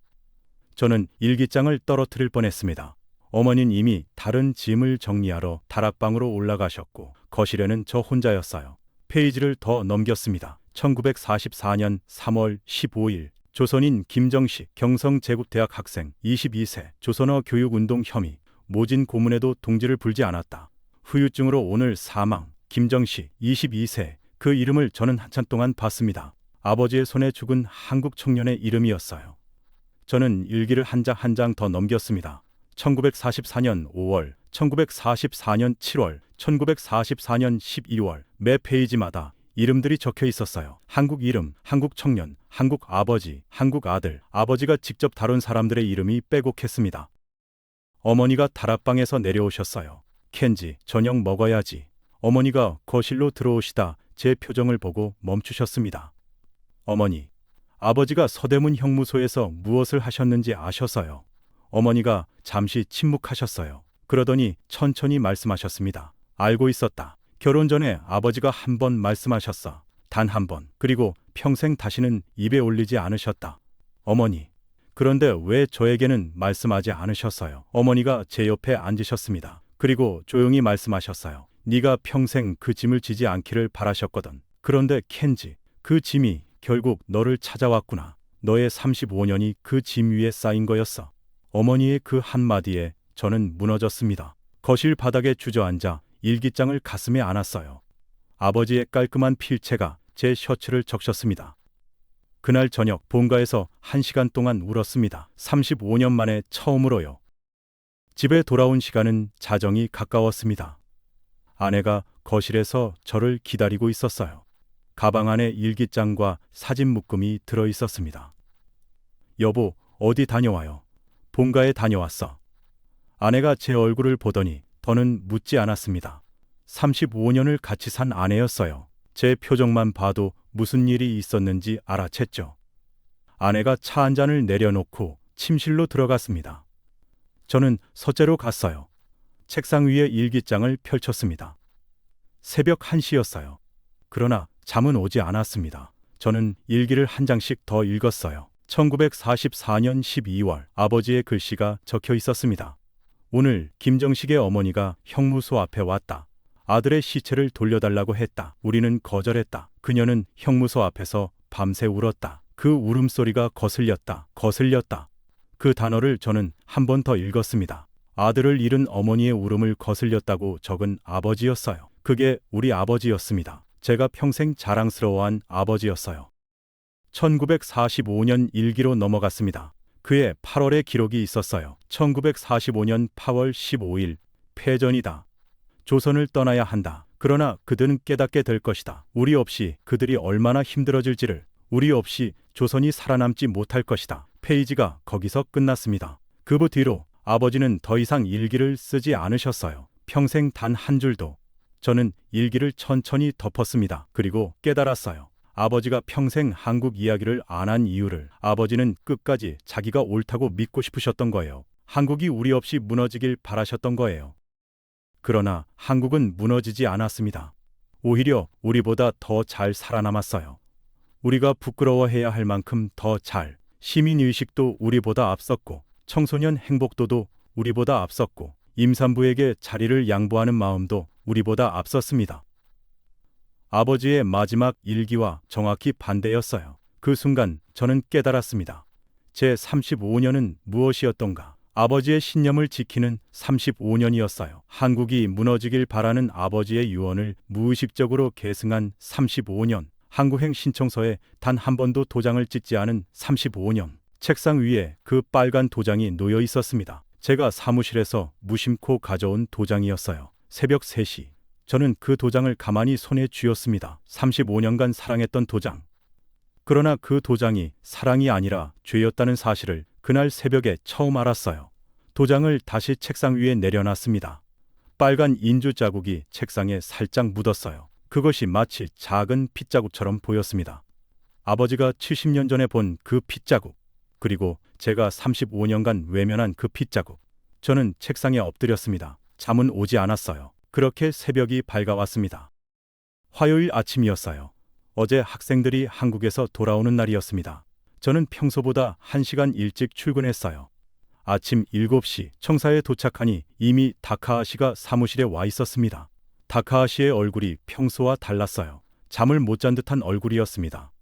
저는 일기장을 떨어뜨릴 뻔했습니다. 어머니는 이미 다른 짐을 정리하러 다락방으로 올라가셨고 거실에는 저 혼자였어요. 페이지를 더 넘겼습니다. 1944년 3월 15일 조선인 김정식 경성제국대학 학생 22세 조선어 교육운동 혐의 모진 고문에도 동지를 불지 않았다. 후유증으로 오늘 사망. 김정식 22세. 그 이름을 저는 한참 동안 봤습니다. 아버지의 손에 죽은 한국 청년의 이름이었어요. 저는 일기를 한 장 한 장 더 넘겼습니다. 1944년 5월, 1944년 7월, 1944년 12월 매 페이지마다 이름들이 적혀 있었어요. 한국 이름, 한국 청년, 한국 아버지, 한국 아들, 아버지가 직접 다룬 사람들의 이름이 빼곡했습니다. 어머니가 다락방에서 내려오셨어요. 켄지, 저녁 먹어야지. 어머니가 거실로 들어오시다 제 표정을 보고 멈추셨습니다. 어머니, 아버지가 서대문 형무소에서 무엇을 하셨는지 아셔서요. 어머니가 잠시 침묵하셨어요. 그러더니 천천히 말씀하셨습니다. 알고 있었다. 결혼 전에 아버지가 한 번 말씀하셨어. 단 한 번. 그리고 평생 다시는 입에 올리지 않으셨다. 어머니, 그런데 왜 저에게는 말씀하지 않으셨어요? 어머니가 제 옆에 앉으셨습니다. 그리고 조용히 말씀하셨어요. 네가 평생 그 짐을 지지 않기를 바라셨거든. 그런데 켄지, 그 짐이 결국 너를 찾아왔구나. 너의 35년이 그 짐 위에 쌓인 거였어. 어머니의 그 한마디에 저는 무너졌습니다. 거실 바닥에 주저앉아 일기장을 가슴에 안았어요. 아버지의 깔끔한 필체가 제 셔츠를 적셨습니다. 그날 저녁 본가에서 1시간 동안 울었습니다. 35년 만에 처음으로요. 집에 돌아온 시간은 자정이 가까웠습니다. 아내가 거실에서 저를 기다리고 있었어요. 가방 안에 일기장과 사진 묶음이 들어 있었습니다. 여보, 어디 다녀와요? 본가에 다녀왔어. 아내가 제 얼굴을 보더니 더는 묻지 않았습니다. 35년을 같이 산 아내였어요. 제 표정만 봐도 무슨 일이 있었는지 알아챘죠. 아내가 차 한 잔을 내려놓고 침실로 들어갔습니다. 저는 서재로 갔어요. 책상 위에 일기장을 펼쳤습니다. 새벽 1시였어요. 그러나 잠은 오지 않았습니다. 저는 일기를 한 장씩 더 읽었어요. 1944년 12월 아버지의 글씨가 적혀 있었습니다. 오늘 김정식의 어머니가 형무소 앞에 왔다. 아들의 시체를 돌려달라고 했다. 우리는 거절했다. 그녀는 형무소 앞에서 밤새 울었다. 그 울음소리가 거슬렸다. 거슬렸다. 그 단어를 저는 한 번 더 읽었습니다. 아들을 잃은 어머니의 울음을 거슬렸다고 적은 아버지였어요. 그게 우리 아버지였습니다. 제가 평생 자랑스러워한 아버지였어요. 1945년 일기로 넘어갔습니다. 그해 8월에 기록이 있었어요. 1945년 8월 15일 패전이다. 조선을 떠나야 한다. 그러나 그들은 깨닫게 될 것이다. 우리 없이 그들이 얼마나 힘들어질지를, 우리 없이 조선이 살아남지 못할 것이다. 페이지가 거기서 끝났습니다. 그 뒤로 아버지는 더 이상 일기를 쓰지 않으셨어요. 평생 단 한 줄도. 저는 일기를 천천히 덮었습니다. 그리고 깨달았어요. 아버지가 평생 한국 이야기를 안 한 이유를. 아버지는 끝까지 자기가 옳다고 믿고 싶으셨던 거예요. 한국이 우리 없이 무너지길 바라셨던 거예요. 그러나 한국은 무너지지 않았습니다. 오히려 우리보다 더 잘 살아남았어요. 우리가 부끄러워해야 할 만큼 더 잘. 시민의식도 우리보다 앞섰고, 청소년 행복도도 우리보다 앞섰고, 임산부에게 자리를 양보하는 마음도 우리보다 앞섰습니다. 아버지의 마지막 일기와 정확히 반대였어요. 그 순간 저는 깨달았습니다. 제 35년은 무엇이었던가? 아버지의 신념을 지키는 35년이었어요. 한국이 무너지길 바라는 아버지의 유언을 무의식적으로 계승한 35년. 한국행 신청서에 단 한 번도 도장을 찍지 않은 35년. 책상 위에 그 빨간 도장이 놓여 있었습니다. 제가 사무실에서 무심코 가져온 도장이었어요. 새벽 3시. 저는 그 도장을 가만히 손에 쥐었습니다. 35년간 사랑했던 도장. 그러나 그 도장이 사랑이 아니라 죄였다는 사실을 그날 새벽에 처음 알았어요. 도장을 다시 책상 위에 내려놨습니다. 빨간 인주 자국이 책상에 살짝 묻었어요. 그것이 마치 작은 핏자국처럼 보였습니다. 아버지가 70년 전에 본 그 핏자국, 그리고 제가 35년간 외면한 그 핏자국. 저는 책상에 엎드렸습니다. 잠은 오지 않았어요. 그렇게 새벽이 밝아왔습니다. 화요일 아침이었어요. 어제 학생들이 한국에서 돌아오는 날이었습니다. 저는 평소보다 1시간 일찍 출근했어요. 아침 7시 청사에 도착하니 이미 다카하 씨가 사무실에 와 있었습니다. 다카하 씨의 얼굴이 평소와 달랐어요. 잠을 못 잔 듯한 얼굴이었습니다.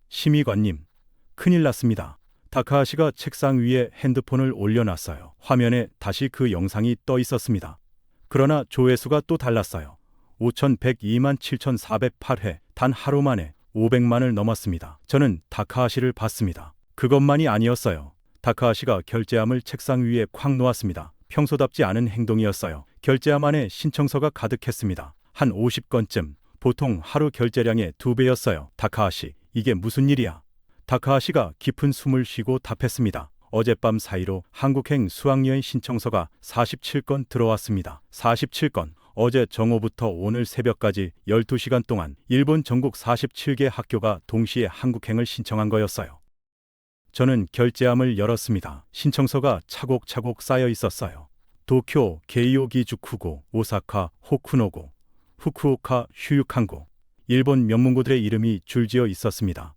심의관님, 큰일 났습니다. 다카하 씨가 책상 위에 핸드폰을 올려놨어요. 화면에 다시 그 영상이 떠 있었습니다. 그러나 조회수가 또 달랐어요. 5,102만 7,408회, 단 하루 만에 500만을 넘었습니다. 저는 다카하 씨를 봤습니다. 그것만이 아니었어요. 다카하 씨가 결제함을 책상 위에 콱 놓았습니다. 평소답지 않은 행동이었어요. 결제함 안에 신청서가 가득했습니다. 한 50건쯤, 보통 하루 결제량의 2배였어요. 다카하 씨, 이게 무슨 일이야? 다카하 씨가 깊은 숨을 쉬고 답했습니다. 어젯밤 사이로 한국행 수학여행 신청서가 47건 들어왔습니다. 47건. 어제 정오부터 오늘 새벽까지 12시간 동안 일본 전국 47개 학교가 동시에 한국행을 신청한 거였어요. 저는 결제함을 열었습니다. 신청서가 차곡차곡 쌓여 있었어요. 도쿄 게이오기주쿠고, 오사카 호쿠노고, 후쿠오카 휴유칸고, 일본 명문고들의 이름이 줄지어 있었습니다.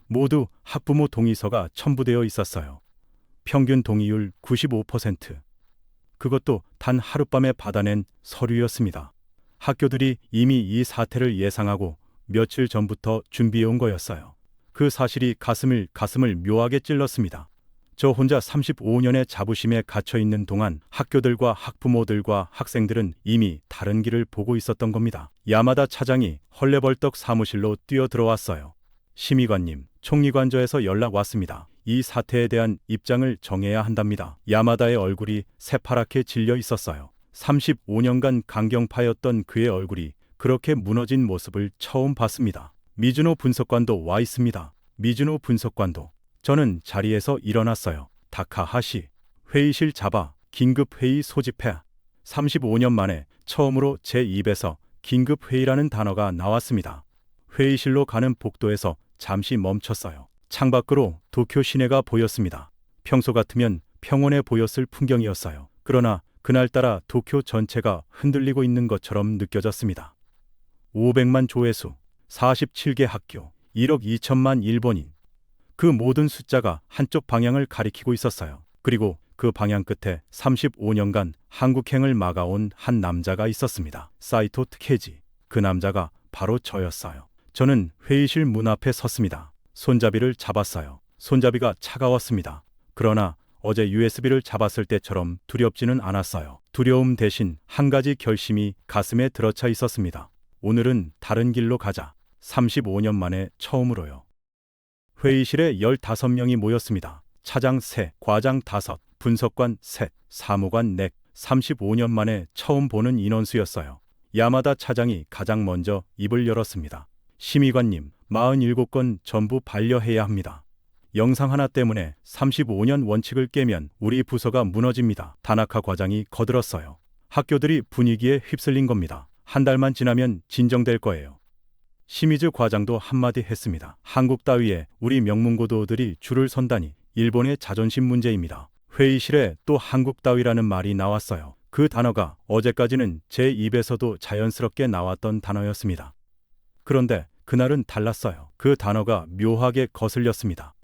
모두 학부모 동의서가 첨부되어 있었어요. 평균 동의율 95%. 그것도 단 하룻밤에 받아낸 서류였습니다. 학교들이 이미 이 사태를 예상하고 며칠 전부터 준비해온 거였어요. 그 사실이 가슴을 묘하게 찔렀습니다. 저 혼자 35년의 자부심에 갇혀 있는 동안 학교들과 학부모들과 학생들은 이미 다른 길을 보고 있었던 겁니다. 야마다 차장이 헐레벌떡 사무실로 뛰어들어왔어요. 심의관님, 총리관저에서 연락 왔습니다. 이 사태에 대한 입장을 정해야 한답니다. 야마다의 얼굴이 새파랗게 질려 있었어요. 35년간 강경파였던 그의 얼굴이 그렇게 무너진 모습을 처음 봤습니다. 미즈노 분석관도 와 있습니다. 미즈노 분석관도. 저는 자리에서 일어났어요. 다카하시, 회의실 잡아, 긴급회의 소집해. 35년 만에 처음으로 제 입에서 긴급회의라는 단어가 나왔습니다. 회의실로 가는 복도에서 잠시 멈췄어요. 창밖으로 도쿄 시내가 보였습니다. 평소 같으면 평온해 보였을 풍경이었어요. 그러나 그날따라 도쿄 전체가 흔들리고 있는 것처럼 느껴졌습니다. 500만 조회수, 47개 학교, 1억 2천만 일본인. 그 모든 숫자가 한쪽 방향을 가리키고 있었어요. 그리고 그 방향 끝에 35년간 한국행을 막아온 한 남자가 있었습니다. 사이토 트케지. 그 남자가 바로 저였어요. 저는 회의실 문 앞에 섰습니다. 손잡이를 잡았어요. 손잡이가 차가웠습니다. 그러나 어제 USB를 잡았을 때처럼 두렵지는 않았어요. 두려움 대신 한 가지 결심이 가슴에 들어차 있었습니다. 오늘은 다른 길로 가자. 35년 만에 처음으로요. 회의실에 15명이 모였습니다. 차장 3, 과장 5, 분석관 3, 사무관 4, 35년 만에 처음 보는 인원수였어요. 야마다 차장이 가장 먼저 입을 열었습니다. 심의관님, 47건 전부 반려해야 합니다. 영상 하나 때문에 35년 원칙을 깨면 우리 부서가 무너집니다. 다나카 과장이 거들었어요. 학교들이 분위기에 휩쓸린 겁니다. 한 달만 지나면 진정될 거예요. 시미즈 과장도 한마디 했습니다. 한국 따위에 우리 명문고도들이 줄을 선다니 일본의 자존심 문제입니다. 회의실에 또 한국 따위라는 말이 나왔어요. 그 단어가 어제까지는 제 입에서도 자연스럽게 나왔던 단어였습니다. 그런데 그날은 달랐어요. 그 단어가 묘하게 거슬렸습니다.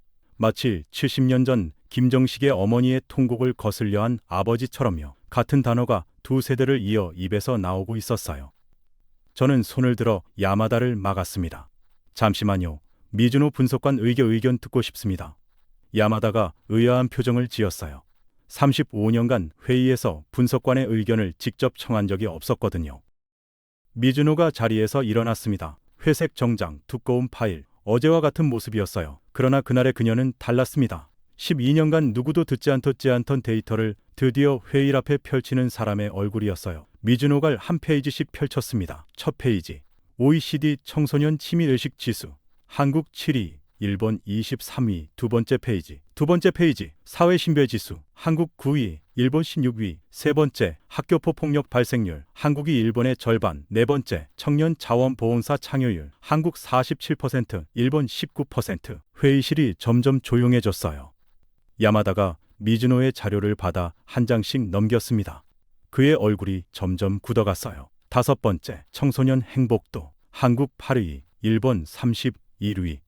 마치 70년 전 김정식의 어머니의 통곡을 거슬려 한 아버지처럼요. 같은 단어가 두 세대를 이어 입에서 나오고 있었어요. 저는 손을 들어 야마다를 막았습니다. 잠시만요. 미즈노 분석관 의견 듣고 싶습니다. 야마다가 의아한 표정을 지었어요. 35년간 회의에서 분석관의 의견을 직접 청한 적이 없었거든요. 미즈노가 자리에서 일어났습니다. 회색 정장, 두꺼운 파일, 어제와 같은 모습이었어요. 그러나 그날의 그녀는 달랐습니다. 12년간 누구도 듣지 않던 데이터를 드디어 회의 앞에 펼치는 사람의 얼굴이었어요. 미즈노가 한 페이지씩 펼쳤습니다. 첫 페이지, OECD 청소년 치밀의식 지수, 한국 7위, 일본 23위. 두 번째 페이지, 사회신변지수, 한국 9위, 일본 16위. 세 번째, 학교폭 폭력 발생률, 한국이 일본의 절반. 네 번째, 청년 자원보험사 창여율, 한국 47%, 일본 19%. 회의실이 점점 조용해졌어요. 야마다가 미즈노의 자료를 받아 한 장씩 넘겼습니다. 그의 얼굴이 점점 굳어갔어요. 다섯 번째, 청소년 행복도, 한국 8위, 일본 31위.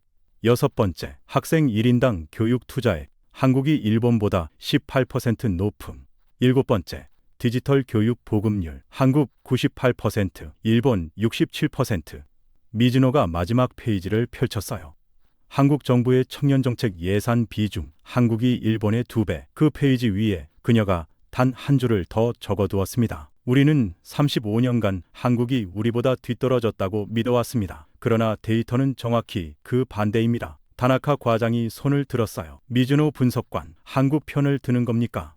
여섯 번째, 학생 1인당 교육 투자액, 한국이 일본보다 18% 높음. 일곱 번째, 디지털 교육 보급률, 한국 98%, 일본 67%. 미즈노가 마지막 페이지를 펼쳤어요. 한국 정부의 청년정책 예산 비중, 한국이 일본의 2배. 그 페이지 위에 그녀가 단 한 줄을 더 적어두었습니다. 우리는 35년간 한국이 우리보다 뒤떨어졌다고 믿어왔습니다. 그러나 데이터는 정확히 그 반대입니다. 다나카 과장이 손을 들었어요. 미즈노 분석관, 한국 편을 드는 겁니까?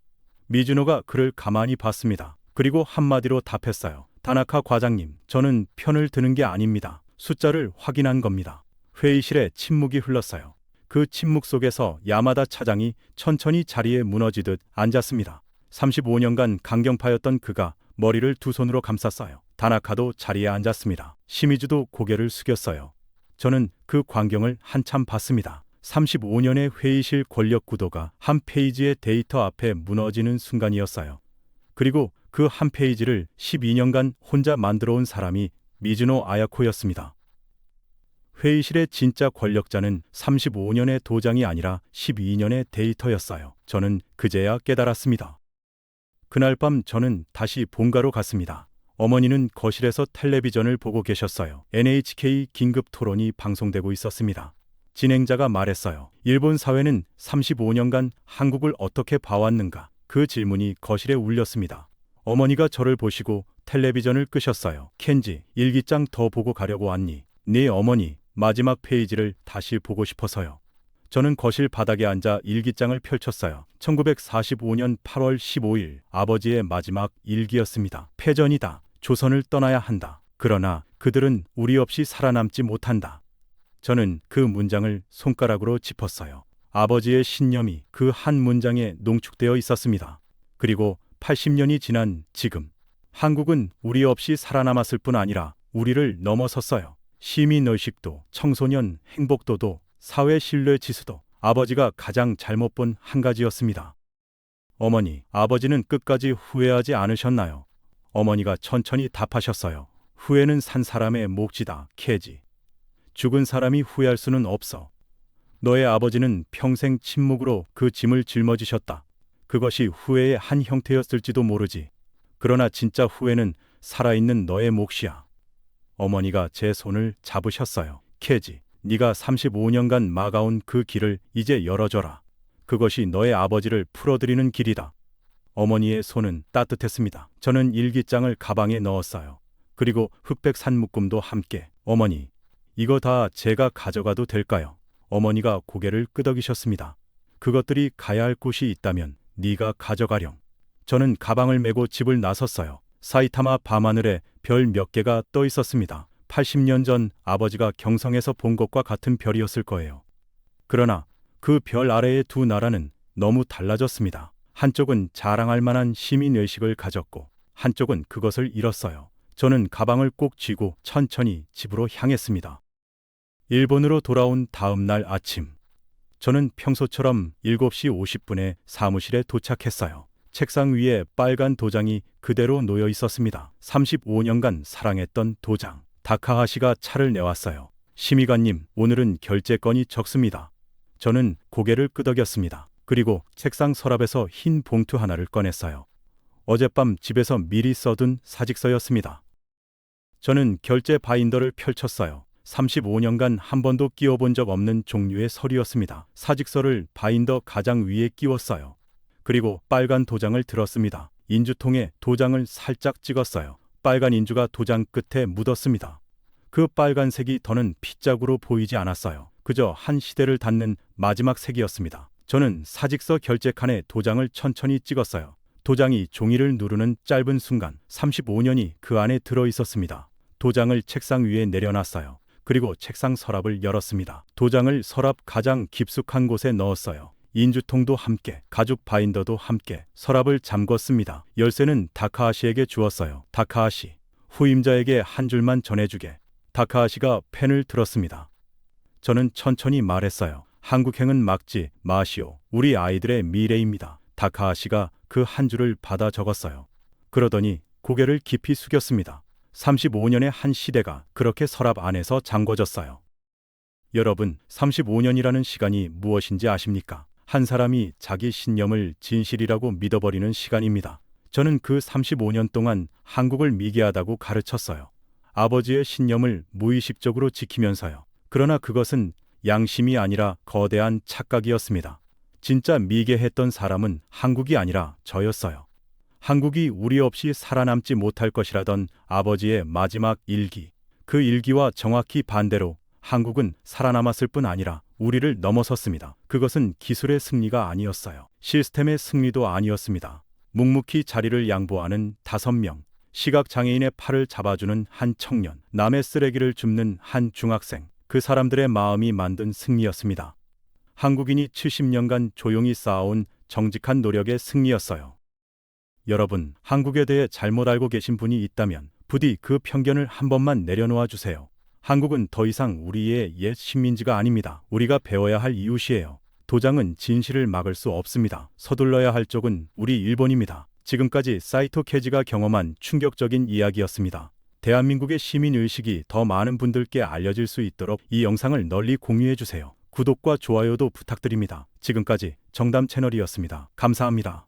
미즈노가 그를 가만히 봤습니다. 그리고 한마디로 답했어요. 다나카 과장님, 저는 편을 드는 게 아닙니다. 숫자를 확인한 겁니다. 회의실에 침묵이 흘렀어요. 그 침묵 속에서 야마다 차장이 천천히 자리에 무너지듯 앉았습니다. 35년간 강경파였던 그가 머리를 두 손으로 감쌌어요. 다나카도 자리에 앉았습니다. 시미즈도 고개를 숙였어요. 저는 그 광경을 한참 봤습니다. 35년의 회의실 권력 구도가 한 페이지의 데이터 앞에 무너지는 순간이었어요. 그리고 그 한 페이지를 12년간 혼자 만들어 온 사람이 미즈노 아야코였습니다. 회의실의 진짜 권력자는 35년의 도장이 아니라 12년의 데이터였어요. 저는 그제야 깨달았습니다. 그날 밤 저는 다시 본가로 갔습니다. 어머니는 거실에서 텔레비전을 보고 계셨어요. NHK 긴급 토론이 방송되고 있었습니다. 진행자가 말했어요. 일본 사회는 35년간 한국을 어떻게 봐왔는가? 그 질문이 거실에 울렸습니다. 어머니가 저를 보시고 텔레비전을 끄셨어요. 켄지, 일기장 더 보고 가려고 왔니? 네 어머니, 마지막 페이지를 다시 보고 싶어서요. 저는 거실 바닥에 앉아 일기장을 펼쳤어요. 1945년 8월 15일 아버지의 마지막 일기였습니다. 패전이다. 조선을 떠나야 한다. 그러나 그들은 우리 없이 살아남지 못한다. 저는 그 문장을 손가락으로 짚었어요. 아버지의 신념이 그 한 문장에 농축되어 있었습니다. 그리고 80년이 지난 지금 한국은 우리 없이 살아남았을 뿐 아니라 우리를 넘어섰어요. 시민의식도, 청소년 행복도도, 사회 신뢰 지수도 아버지가 가장 잘못 본 한 가지였습니다. 어머니, 아버지는 끝까지 후회하지 않으셨나요? 어머니가 천천히 답하셨어요. 후회는 산 사람의 몫이다, 캐지. 죽은 사람이 후회할 수는 없어. 너의 아버지는 평생 침묵으로 그 짐을 짊어지셨다. 그것이 후회의 한 형태였을지도 모르지. 그러나 진짜 후회는 살아있는 너의 몫이야. 어머니가 제 손을 잡으셨어요. 캐지, 네가 35년간 막아온 그 길을 이제 열어줘라. 그것이 너의 아버지를 풀어드리는 길이다. 어머니의 손은 따뜻했습니다. 저는 일기장을 가방에 넣었어요. 그리고 흑백 산묶음도 함께. 어머니, 이거 다 제가 가져가도 될까요? 어머니가 고개를 끄덕이셨습니다. 그것들이 가야 할 곳이 있다면 네가 가져가렴. 저는 가방을 메고 집을 나섰어요. 사이타마 밤하늘에 별 몇 개가 떠 있었습니다. 80년 전 아버지가 경성에서 본 것과 같은 별이었을 거예요. 그러나 그 별 아래의 두 나라는 너무 달라졌습니다. 한쪽은 자랑할 만한 시민의식을 가졌고 한쪽은 그것을 잃었어요. 저는 가방을 꼭 쥐고 천천히 집으로 향했습니다. 일본으로 돌아온 다음 날 아침, 저는 평소처럼 7시 50분에 사무실에 도착했어요. 책상 위에 빨간 도장이 그대로 놓여 있었습니다. 35년간 사랑했던 도장. 다카하시가 차를 내왔어요. 심의관님, 오늘은 결제건이 적습니다. 저는 고개를 끄덕였습니다. 그리고 책상 서랍에서 흰 봉투 하나를 꺼냈어요. 어젯밤 집에서 미리 써둔 사직서였습니다. 저는 결제 바인더를 펼쳤어요. 35년간 한 번도 끼워본 적 없는 종류의 서류였습니다. 사직서를 바인더 가장 위에 끼웠어요. 그리고 빨간 도장을 들었습니다. 인주통에 도장을 살짝 찍었어요. 빨간 인주가 도장 끝에 묻었습니다. 그 빨간색이 더는 핏자국으로 보이지 않았어요. 그저 한 시대를 닫는 마지막 색이었습니다. 저는 사직서 결제칸에 도장을 천천히 찍었어요. 도장이 종이를 누르는 짧은 순간 35년이 그 안에 들어 있었습니다. 도장을 책상 위에 내려놨어요. 그리고 책상 서랍을 열었습니다. 도장을 서랍 가장 깊숙한 곳에 넣었어요. 인주통도 함께, 가죽 바인더도 함께 서랍을 잠궜습니다. 열쇠는 다카하시에게 주었어요. 다카하시, 후임자에게 한 줄만 전해주게. 다카하시가 펜을 들었습니다. 저는 천천히 말했어요. 한국행은 막지 마시오. 우리 아이들의 미래입니다. 다카하시가 그 한 줄을 받아 적었어요. 그러더니 고개를 깊이 숙였습니다. 35년의 한 시대가 그렇게 서랍 안에서 잠궈졌어요. 여러분, 35년이라는 시간이 무엇인지 아십니까? 한 사람이 자기 신념을 진실이라고 믿어버리는 시간입니다. 저는 그 35년 동안 한국을 미개하다고 가르쳤어요. 아버지의 신념을 무의식적으로 지키면서요. 그러나 그것은 양심이 아니라 거대한 착각이었습니다. 진짜 미개했던 사람은 한국이 아니라 저였어요. 한국이 우리 없이 살아남지 못할 것이라던 아버지의 마지막 일기. 그 일기와 정확히 반대로 한국은 살아남았을 뿐 아니라 우리를 넘어섰습니다. 그것은 기술의 승리가 아니었어요. 시스템의 승리도 아니었습니다. 묵묵히 자리를 양보하는 5명, 시각장애인의 팔을 잡아주는 한 청년, 남의 쓰레기를 줍는 한 중학생, 그 사람들의 마음이 만든 승리였습니다. 한국인이 70년간 조용히 쌓아온 정직한 노력의 승리였어요. 여러분, 한국에 대해 잘못 알고 계신 분이 있다면 부디 그 편견을 한 번만 내려놓아 주세요. 한국은 더 이상 우리의 옛 식민지가 아닙니다. 우리가 배워야 할 이웃이에요. 도장은 진실을 막을 수 없습니다. 서둘러야 할 쪽은 우리 일본입니다. 지금까지 사이토 케지가 경험한 충격적인 이야기였습니다. 대한민국의 시민의식이 더 많은 분들께 알려질 수 있도록 이 영상을 널리 공유해 주세요. 구독과 좋아요도 부탁드립니다. 지금까지 정담 채널이었습니다. 감사합니다.